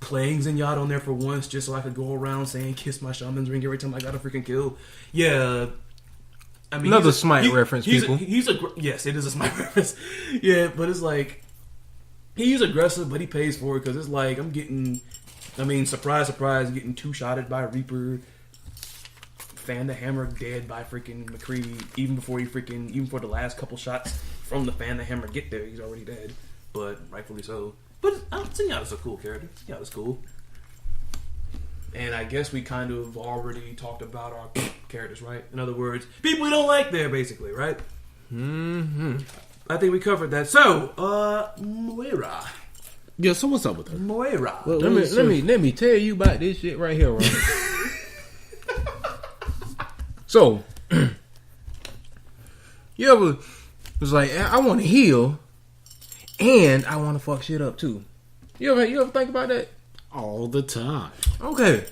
Speaker 3: playing Zenyatta on there for once, just so I could go around saying "Kiss My Shaman's Ring" every time I got a freaking kill. Yeah, I mean,
Speaker 1: Another Smite reference, people.
Speaker 3: Yes, it is a Smite reference. Yeah, but it's like he's aggressive, but he pays for it because it's like surprise, surprise, getting two-shotted by Reaper. Fan the Hammer dead by freaking McCree even before the last couple shots from the Fan the Hammer get there, he's already dead. But rightfully so. But Zenyatta's a cool character. Zenyatta's cool. And I guess we kind of already talked about our characters, right? In other words, people we don't like there, basically, right?
Speaker 1: Mm-hmm.
Speaker 3: I think we covered that. So, Moira.
Speaker 2: Yeah, so what's up with her?
Speaker 3: Moira.
Speaker 2: Well,
Speaker 1: Let me tell you about this shit right here, right? So, you ever was like, I want to heal, and I want to fuck shit up too. You ever think about that?
Speaker 2: all the time.
Speaker 1: Okay,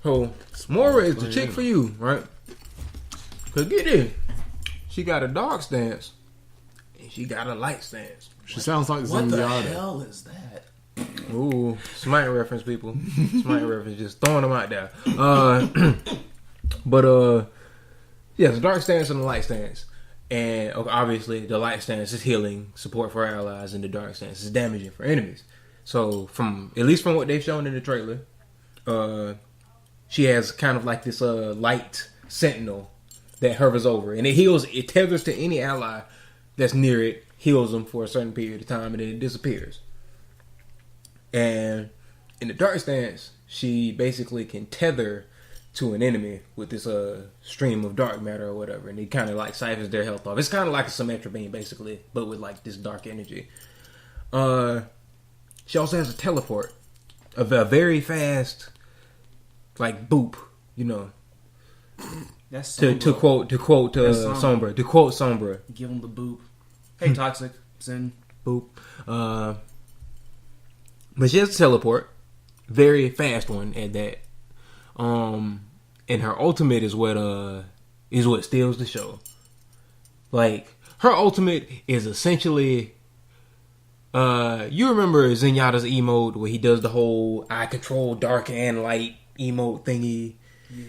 Speaker 1: so Moira is the chick for you, right? Cause get this, she got a dark stance, and she got a light stance.
Speaker 2: She sounds like
Speaker 3: What the
Speaker 2: Zenyatta.
Speaker 3: hell is that?
Speaker 1: Ooh, Smite reference, people. Smite reference, just throwing them out there. But yes, dark stance and a light stance. And obviously, the light stance is healing, support for allies, and the dark stance is damaging for enemies. So, at least from what they've shown in the trailer, she has kind of like this light sentinel that hovers over, and it tethers to any ally that's near it, heals them for a certain period of time, and then it disappears. And in the dark stance, she basically can tether to an enemy with this stream of dark matter or whatever, and it kind of like siphons their health off. It's kind of like a Symmetra beam basically, but with like this dark energy. She also has a teleport, a very fast like boop, you know.
Speaker 3: That's
Speaker 1: to quote Sombra. To quote Sombra,
Speaker 3: give him the boop. Hey, Toxic, Sin,
Speaker 1: boop. But she has a teleport, very fast one at that. And her ultimate is what steals the show. Like, her ultimate is essentially, you remember Zenyatta's emote where he does the whole I control dark and light emote thingy? Yeah.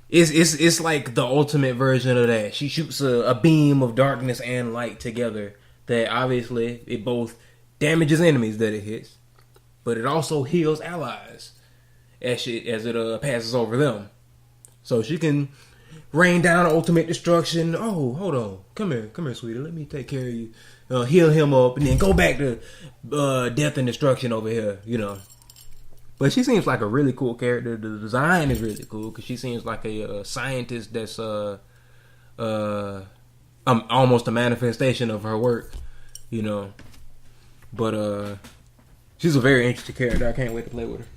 Speaker 1: It's like the ultimate version of that. She shoots a beam of darkness and light together that obviously it both damages enemies that it hits, but it also heals allies as it passes over them. So she can rain down ultimate destruction. Oh, hold on. Come here, sweetie. Let me take care of you. Heal him up, and then go back to death and destruction over here, you know. But she seems like a really cool character. The design is really cool because she seems like a scientist that's almost a manifestation of her work, you know. But she's a very interesting character. I can't wait to play with her.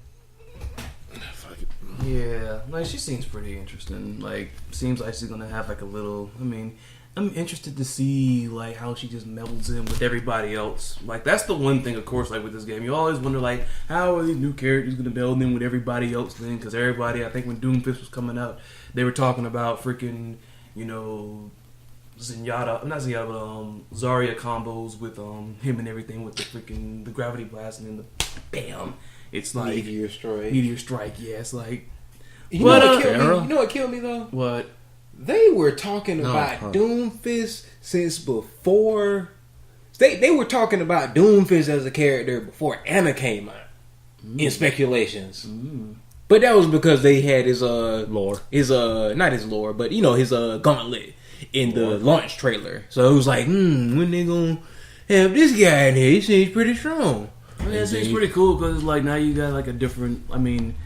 Speaker 3: Yeah, like she seems pretty interesting. Like, seems like she's gonna have like a little. I mean, I'm interested to see like how she just melds in with everybody else. Like, that's the one thing, of course, like with this game, you always wonder like how are these new characters gonna meld in with everybody else then? Because everybody, I think when Doomfist was coming out, they were talking about freaking, you know, Zarya combos with him and everything with the freaking the gravity blast and then the bam. It's like
Speaker 1: Meteor
Speaker 3: Strike. Yeah, it's like.
Speaker 1: You know what killed me though?
Speaker 3: What?
Speaker 1: They were talking about Doomfist since before. They were talking about Doomfist as a character before Anna came out. In speculations. But that was because they had his lore. Not his lore, but you know, his gauntlet in the launch trailer. So it was like, when they gonna have this guy in here? He seems pretty strong.
Speaker 3: Yeah, it seems pretty cool because it's like now you got like a different. I mean,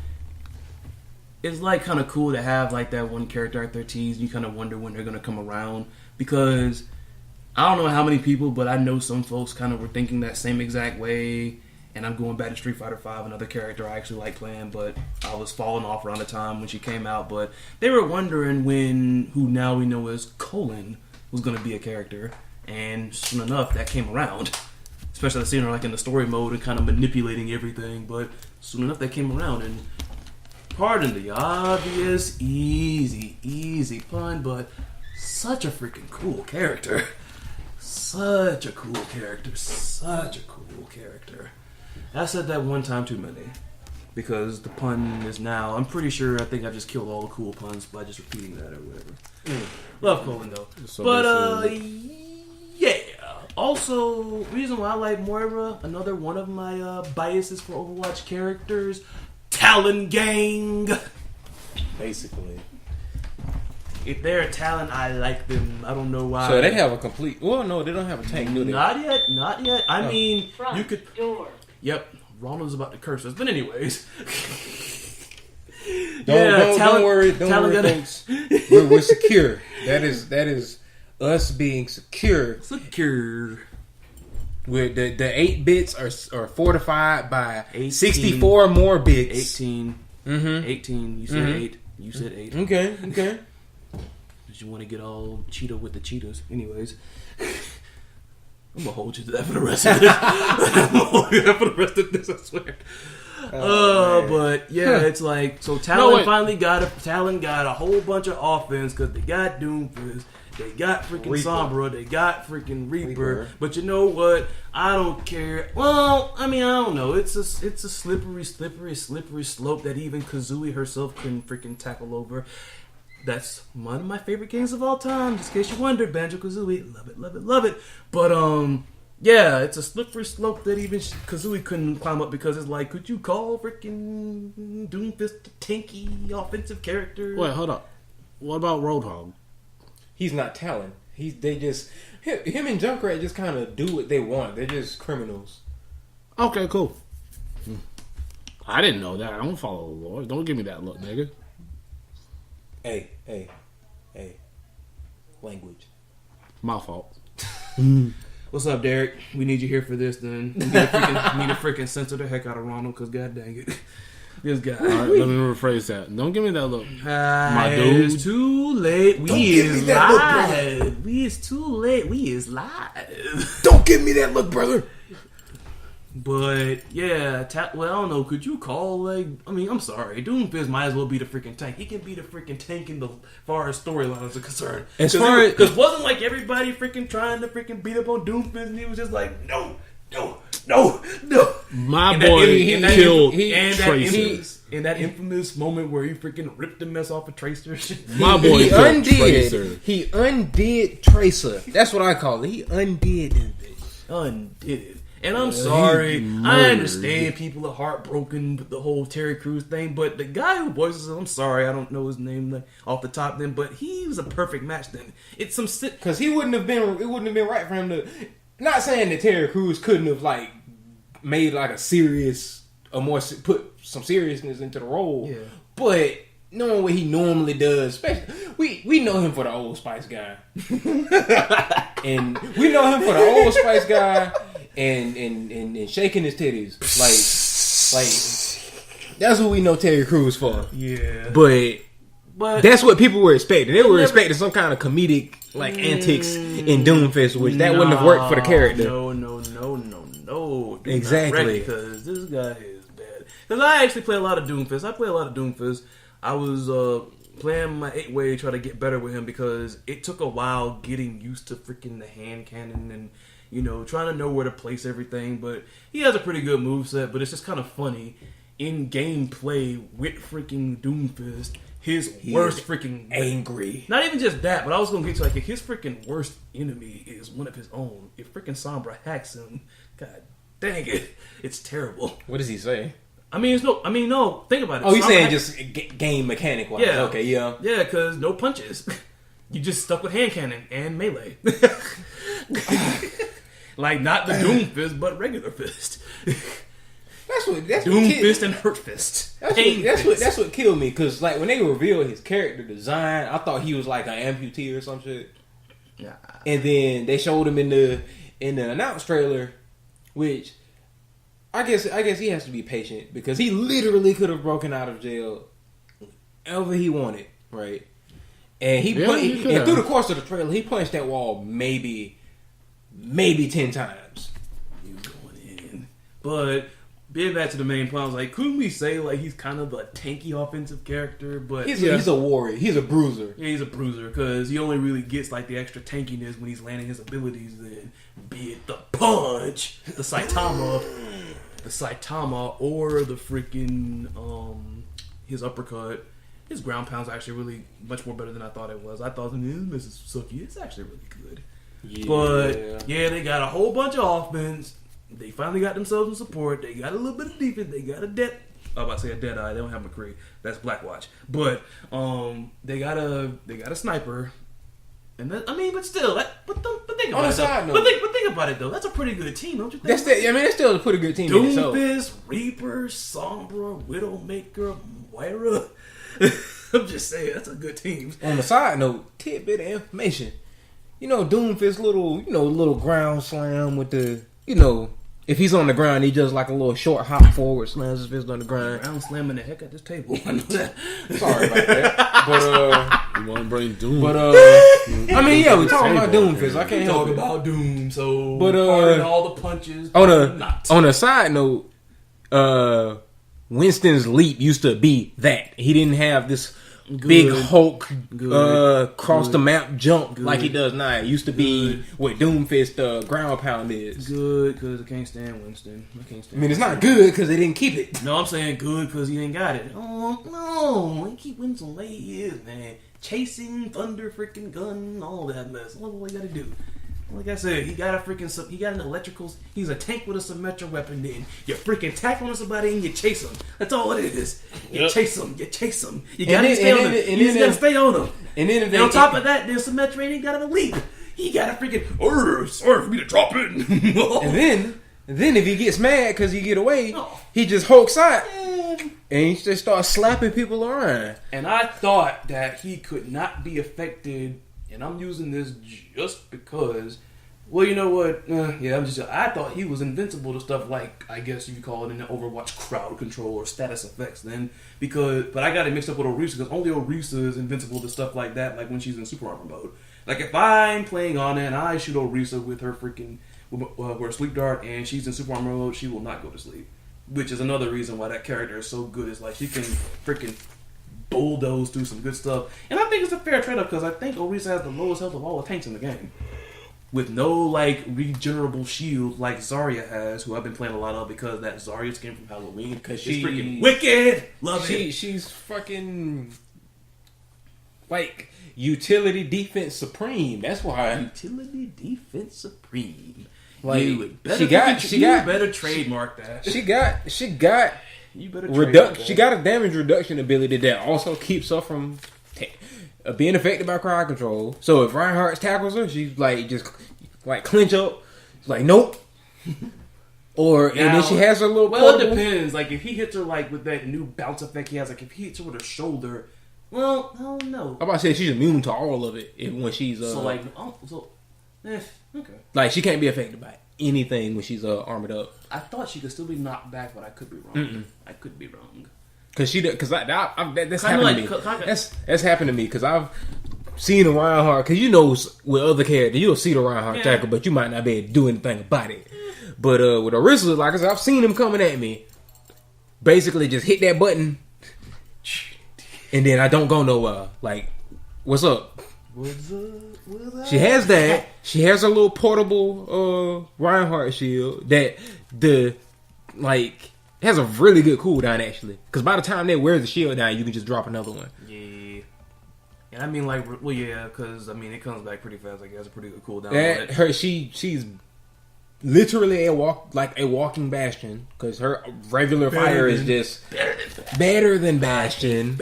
Speaker 3: it's like kind of cool to have like that one character at their tease. You kind of wonder when they're gonna come around because I don't know how many people, but I know some folks kind of were thinking that same exact way. And I'm going back to Street Fighter V, another character I actually like playing, but I was falling off around the time when she came out. But they were wondering who now we know as Colin was going to be a character, and soon enough that came around. Especially seeing her like in the story mode and kind of manipulating everything. But soon enough that came around, and pardon the obvious, easy pun, but such a freaking cool character. Such a cool character. I said that one time too many. Because the pun is now, I think I just killed all the cool puns by just repeating that or whatever. Love Colin though. So but yeah. Also, reason why I like Moira, another one of my biases for Overwatch characters, Talon Gang.
Speaker 4: Basically.
Speaker 3: If they're a Talon, I like them. I don't know why.
Speaker 1: So they have a complete. Well, no, they don't have a tank, do they?
Speaker 3: Not yet. I mean,
Speaker 5: front
Speaker 3: you could.
Speaker 5: door.
Speaker 3: Yep, Ronald's about to curse us, but anyways.
Speaker 1: Don't worry, folks. We're secure. That is us being secure. With the 8 bits are fortified by
Speaker 3: 18.
Speaker 1: 64 more bits.
Speaker 3: 18. 18. You said 8. You said 8.
Speaker 1: Okay.
Speaker 3: Did you want to get all Cheeto with the Cheetos? Anyways. I'm gonna hold you to that for the rest of this. I swear. But yeah, it's like so. Talon Talon got a whole bunch of offense because they got Doomfist, they got freaking Sombra, they got freaking Reaper. But you know what? I don't care. Well, I mean, I don't know. It's a slippery slope that even Kazooie herself couldn't freaking tackle over. That's one of my favorite games of all time. Just in case you wondered, Banjo-Kazooie, love it, love it, love it. But yeah, it's a slippery slope that even Kazooie couldn't climb up because it's like, could you call freaking Doomfist a tanky offensive character?
Speaker 2: Wait, hold up. What about Roadhog?
Speaker 1: He's not talent. Him and Junkrat just kind of do what they want. They're just criminals.
Speaker 2: Okay, cool. I didn't know that. I don't follow the lore. Don't give me that look, nigga.
Speaker 1: Hey. Language.
Speaker 2: My fault.
Speaker 3: What's up, Derek? We need you here for this, then. We need to freaking censor the heck out of Ronald, because god dang it. This guy.
Speaker 2: All right, let me rephrase that. Don't give me that look.
Speaker 3: My dude. It's too late. We is live. We is too late. We is live.
Speaker 1: Don't give me that look, brother.
Speaker 3: But yeah, well, I don't know. Could you call I'm sorry. Doomfist might as well be the freaking tank. He can be the freaking tank in the far as storylines are concerned. Because wasn't like everybody freaking trying to freaking beat up on Doomfist, and he was just like, no.
Speaker 2: My boy killed Tracer.
Speaker 3: In that infamous moment where he freaking ripped the mess off of Tracer.
Speaker 2: My boy killed Tracer.
Speaker 1: He undid Tracer. That's what I call it. He undid him.
Speaker 3: Undid it. And I'm sorry, I understand people are heartbroken with the whole Terry Crews thing, but the guy who voices him, I'm sorry, I don't know his name off the top then, but he was a perfect match then. It's some
Speaker 1: because it wouldn't have been right for him to. Not saying that Terry Crews couldn't have made a serious put some seriousness into the role,
Speaker 3: yeah.
Speaker 1: But knowing what he normally does, especially we know him for the Old Spice guy, and we know him for the Old Spice guy. And shaking his titties like that's what we know Terry Crews for.
Speaker 3: Yeah,
Speaker 1: but that's what people were expecting. They were expecting some kind of comedic antics in Doomfist, which that wouldn't have worked for the character.
Speaker 3: No.
Speaker 1: Exactly,
Speaker 3: because this guy is bad. Because I actually play a lot of Doomfist. I was playing my 8-way, try to get better with him because it took a while getting used to freaking the hand cannon and. Trying to know where to place everything, but he has a pretty good moveset, but it's just kind of funny. In gameplay with freaking Doomfist, his worst freaking...
Speaker 1: angry.
Speaker 3: Not even just that, but I was going to get to his freaking worst enemy is one of his own. If freaking Sombra hacks him, god dang it, it's terrible.
Speaker 1: What does he say?
Speaker 3: No, think about it.
Speaker 1: Oh, he's saying just game mechanic-wise.
Speaker 3: Yeah.
Speaker 1: Okay, yeah.
Speaker 3: Yeah, because no punches. You just stuck with hand cannon and melee. Not the Doomfist, but regular fist.
Speaker 1: That's
Speaker 3: Doomfist and Hurt Fist.
Speaker 1: That's what killed me. Because when they revealed his character design, I thought he was like an amputee or some shit.
Speaker 3: Yeah.
Speaker 1: And then they showed him in the announced trailer, which I guess he has to be patient because he literally could have broken out of jail whenever he wanted, right? And and through the course of the trailer, he punched that wall maybe 10 times.
Speaker 3: He was going in. But being back to the main point, I was like, couldn't we say he's kind of a tanky offensive character? But
Speaker 1: he's a warrior. He's a bruiser.
Speaker 3: Yeah, he's a bruiser because he only really gets the extra tankiness when he's landing his abilities. Then be it the punch, the Saitama, or the freaking his uppercut. His ground pound's actually really much more better than I thought it was. I thought this is sucky. It's actually really good. Yeah. But yeah, they got a whole bunch of offense. They finally got themselves some support. They got a little bit of defense. They got I'm about to say a dead eye. They don't have McCree. That's Blackwatch. But they got a sniper. And that, but still, but think about it though. But think about it though. That's a pretty good team, don't you think?
Speaker 1: That's still a pretty good team.
Speaker 3: Doomfist, Reaper, Sombra, Widowmaker, Moira. I'm just saying, that's a good team.
Speaker 1: On the side note, tidbit of information. Doomfist little ground slam with the, if he's on the ground, he does a little short hop forward, slams his fist on the ground.
Speaker 3: Ground slamming the heck out this table. I know that.
Speaker 1: Sorry about that. But,
Speaker 2: you want to bring Doom.
Speaker 1: But, we talking about Doomfist. I can't help
Speaker 3: talk about Doom, so,
Speaker 1: but,
Speaker 3: all the punches.
Speaker 1: On a side note, Winston's leap used to be that. He didn't have this big Hulk,
Speaker 3: Good.
Speaker 1: cross
Speaker 3: Good.
Speaker 1: the map jump
Speaker 3: Good.
Speaker 1: like he does now. It used to be what Doomfist ground pound is.
Speaker 3: Good, because I can't stand Winston. I can't
Speaker 1: I
Speaker 3: stand
Speaker 1: mean, it's not good because they didn't keep it.
Speaker 3: No, I'm saying good because he ain't got it. Oh, no. He keep Winston the way he is, man. Chasing, thunder, freaking gun, all that mess. What you gotta do? Like I said, he got an electrical, he's a tank with a symmetric weapon, then you freaking tackle on somebody and you chase him. That's all it is. You chase him. You gotta stay on him. You just gotta stay on him. And on top of that, then Symmetra ain't got a leap. He got a freaking, sorry for me to drop in.
Speaker 1: And then if he gets mad because he get away,
Speaker 3: Oh.
Speaker 1: he just hulks out and he just starts slapping people around.
Speaker 3: And I thought that he could not be affected, and I'm using this just because. Well, you know what? I thought he was invincible to stuff like, I guess you call it in the Overwatch crowd control or status effects. Then but I got it mixed up with Orisa because only Orisa is invincible to stuff like that. Like when she's in super armor mode. Like if I'm playing on it and I shoot Orisa with her freaking with her sleep dart and she's in super armor mode, she will not go to sleep. Which is another reason why that character is so good. Is like she can freaking bulldoze through some good stuff. And I think it's a fair trade-off because I think Orisa has the lowest health of all the tanks in the game. With no, like, regenerable shield like Zarya has, who I've been playing a lot of because that Zarya skin from Halloween. Because she's freaking wicked! Love it!
Speaker 1: She's fucking, like, utility defense supreme. That's why.
Speaker 3: Utility defense supreme.
Speaker 1: Like,
Speaker 3: you better trademark that.
Speaker 1: She got
Speaker 3: You better
Speaker 1: she got a damage reduction ability that also keeps her from being affected by crowd control. So if Reinhardt tackles her, she's like just like clinch up, like nope. And then she has her little.
Speaker 3: Well, it depends. Like if he hits her like with that new bounce effect he has, like if he hits her with her shoulder, well, I don't know.
Speaker 1: I'm about to say she's immune to all of it when she's
Speaker 3: okay.
Speaker 1: Like she can't be affected by anything when she's armored up.
Speaker 3: I thought she could still be knocked back, but I could be wrong. I could be wrong.
Speaker 1: That's happened to me. That's happened to me because I've seen a Reinhardt. Because you know, with other characters, you'll see the Reinhardt tackle, but you might not be able to do anything about it. But with Orisa, like I said, I've seen him coming at me. Basically, just hit that button, and then I don't go nowhere. Like, what's up?
Speaker 3: What's up?
Speaker 1: She has that. She has a little portable Reinhardt shield that has a really good cooldown actually. Because by the time they wear the shield down, you can just drop another one.
Speaker 3: Yeah. And I mean, because I mean, it comes back pretty fast. Like, it has a pretty good cooldown.
Speaker 1: She's literally a walking Bastion. Because her regular fire is just better than Bastion.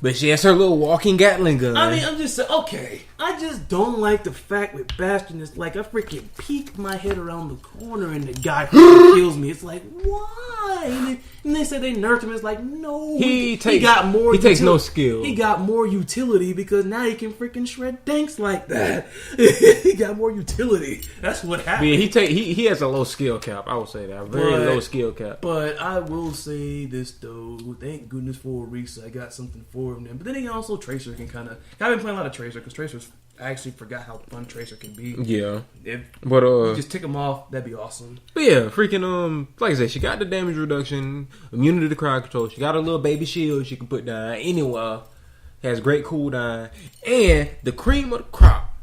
Speaker 1: But she has her little walking Gatling gun.
Speaker 3: I mean, I'm just saying, okay. I just don't like the fact with Bastion is like I freaking peek my head around the corner and the guy kills me. It's like, why? And they say they nerfed him. It's like, no.
Speaker 1: He takes no skill.
Speaker 3: He got more utility because now he can freaking shred tanks like that. He got more utility. That's what happened.
Speaker 1: Yeah, he has a low skill cap. I would say that. Very low skill cap.
Speaker 3: But I will say this though. Thank goodness for Orisa. I got something for him then. But then again, also Tracer can kind of. I've been playing a lot of Tracer because Tracer's. I actually forgot how fun Tracer can be.
Speaker 1: Yeah.
Speaker 3: If
Speaker 1: but
Speaker 3: you just tick them off, that'd be awesome.
Speaker 1: But yeah, freaking like I said, she got the damage reduction, immunity to crowd control. She got a little baby shield she can put down anywhere. Has great cooldown. And the cream of the crop.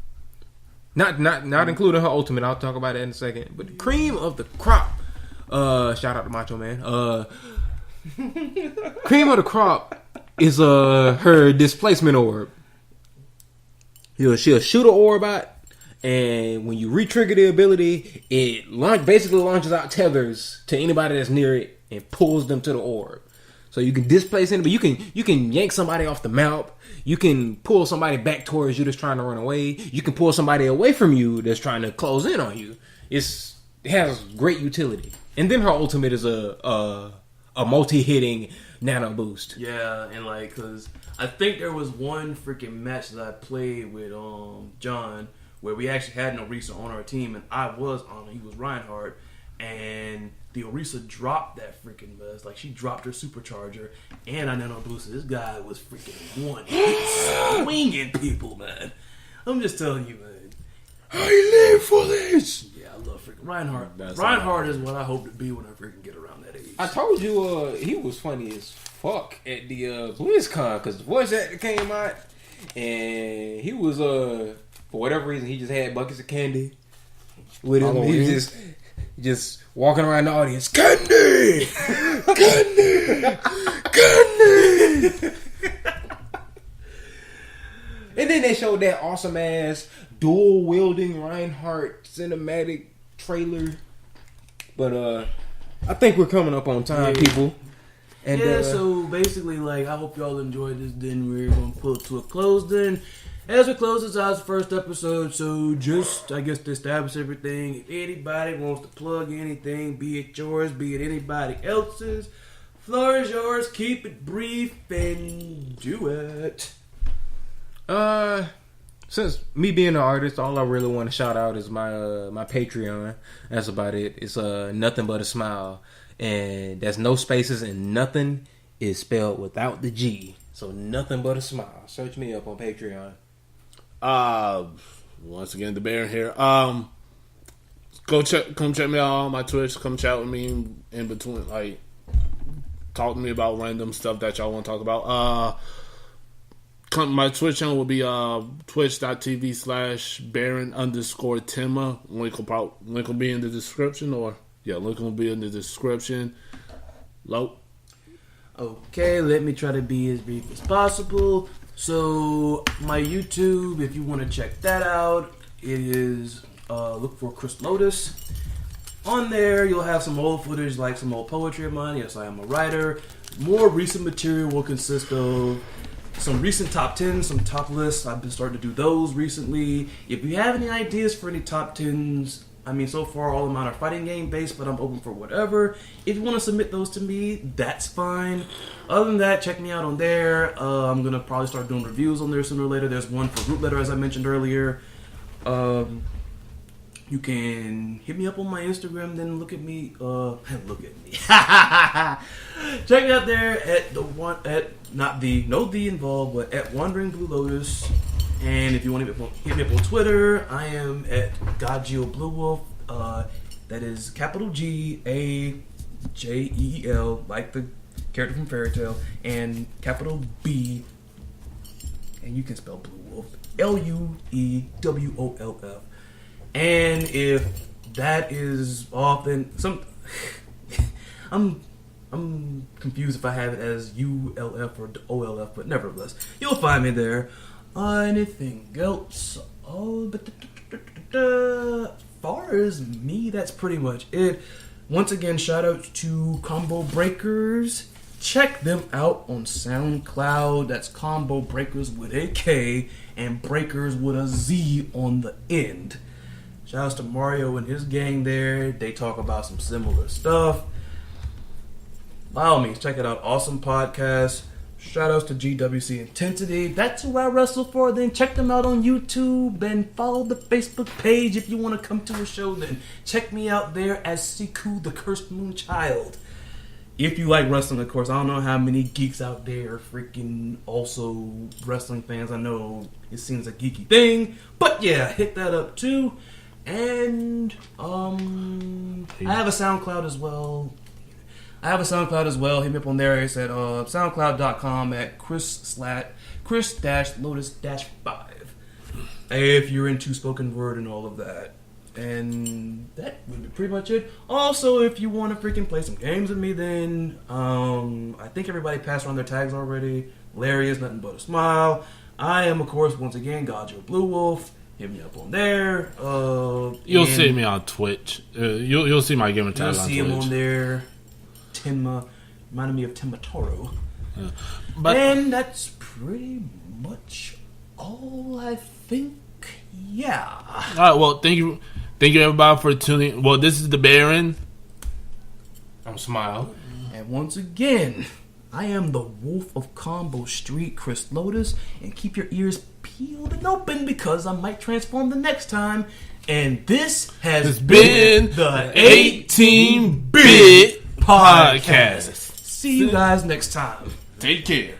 Speaker 1: Not including her ultimate, I'll talk about that in a second. But the cream of the crop. Shout out to Macho Man. Cream of the crop is her displacement orb. She'll shoot an orb out, and when you re-trigger the ability, it basically launches out tethers to anybody that's near it and pulls them to the orb. So you can displace anybody. You can yank somebody off the map. You can pull somebody back towards you that's trying to run away. You can pull somebody away from you that's trying to close in on you. It has great utility. And then her ultimate is a multi-hitting nano boost.
Speaker 3: Yeah, and like, cause I think there was one freaking match that I played with John where we actually had an Orisa on our team, and I was on it. He was Reinhardt, and the Orisa dropped that freaking buzz. Like, she dropped her supercharger, and I nano boosted. This guy was freaking swinging people, man. I'm just telling you, man.
Speaker 1: I live for this.
Speaker 3: Yeah, I love freaking Reinhardt. Reinhardt is what I hope to be when I freaking get around that age.
Speaker 1: I told you he was funny as fuck at the BlizzCon because the voice actor came out and he was for whatever reason he just had buckets of candy with him.
Speaker 4: Halloween.
Speaker 1: He was just walking around the audience, candy, candy, candy. And then they showed that awesome ass dual wielding Reinhardt cinematic trailer. But I think we're coming up on time, people. And
Speaker 3: so basically, like, I hope y'all enjoyed this. Then we're gonna pull it to a close. Then, as we close this out, first episode. So just, I guess, to establish everything. If anybody wants to plug anything, be it yours, be it anybody else's, floor is yours. Keep it brief and do it.
Speaker 1: Since me being an artist, all I really want to shout out is my my Patreon. That's about it. It's Nothing But a Smile, and that's no spaces and nothing is spelled without the G. So Nothing But a Smile. Search me up on Patreon.
Speaker 2: Once again, the Baron here. Come check me out on my Twitch. Come chat with me in between. Like, talk to me about random stuff that y'all want to talk about. My Twitch channel will be twitch.tv/Baron_Timma. Link will be in the description, link will be in the description. Low.
Speaker 3: Okay, let me try to be as brief as possible. So, my YouTube, if you want to check that out, it is look for Chris Lotus. On there, you'll have some old footage, like some old poetry of mine. Yes, I am a writer. More recent material will consist of some recent top 10s, some top lists. I've been starting to do those recently. If you have any ideas for any top 10s, I mean, so far all of mine are fighting game based, but I'm open for whatever. If you want to submit those to me, that's fine. Other than that, check me out on there. I'm going to probably start doing reviews on there sooner or later. There's one for Group Letter, as I mentioned earlier. You can hit me up on my Instagram, then look at me. Look at me. Check me out there at Wandering Blue Lotus. And if you want to hit me up on Twitter, I am at Gajeel Blue Wolf. That is capital GAJEEL, like the character from Fairy Tail, and capital B, and you can spell Blue Wolf, LUEWOLF. And if that is off, then I'm confused if I have it as ULF or OLF, but nevertheless, you'll find me there. Anything else? Far as me, that's pretty much it. Once again, shout out to Combo Breakers. Check them out on SoundCloud. That's Combo Breakers with a K and Breakers with a Z on the end. Shout out to Mario and his gang there. They talk about some similar stuff. By all means, check it out. Awesome podcast. Shout outs to GWC Intensity. That's who I wrestle for. Then check them out on YouTube and follow the Facebook page if you want to come to a show. Then check me out there as Siku the Cursed Moon Child. If you like wrestling, of course. I don't know how many geeks out there are freaking also wrestling fans. I know it seems a geeky thing. But yeah, hit that up too. And I have a SoundCloud as well. Hit me up on there. It's at soundcloud.com at Chris-Lotus-5. If you're into spoken word and all of that. And that would be pretty much it. Also, if you want to freaking play some games with me, then I think everybody passed around their tags already. Larry is Nothing But a Smile. I am, of course, once again, Gajeel Blue Wolf. Hit me up on there.
Speaker 2: You'll see me on Twitch. You'll see my gamer tag on Twitch.
Speaker 3: You'll see him on there. Timma, reminded me of Timma Toro.
Speaker 2: Yeah.
Speaker 3: And that's pretty much all I think. Yeah.
Speaker 2: All right. Well, thank you everybody for tuning. Well, this is the Baron.
Speaker 1: I'm Smile.
Speaker 3: And once again, I am the Wolf of Combo Street, Chris Lotus, and keep your ears peeled and open because I might transform the next time. And this has been the 18-Bit Podcast. See you guys next time.
Speaker 2: Take care.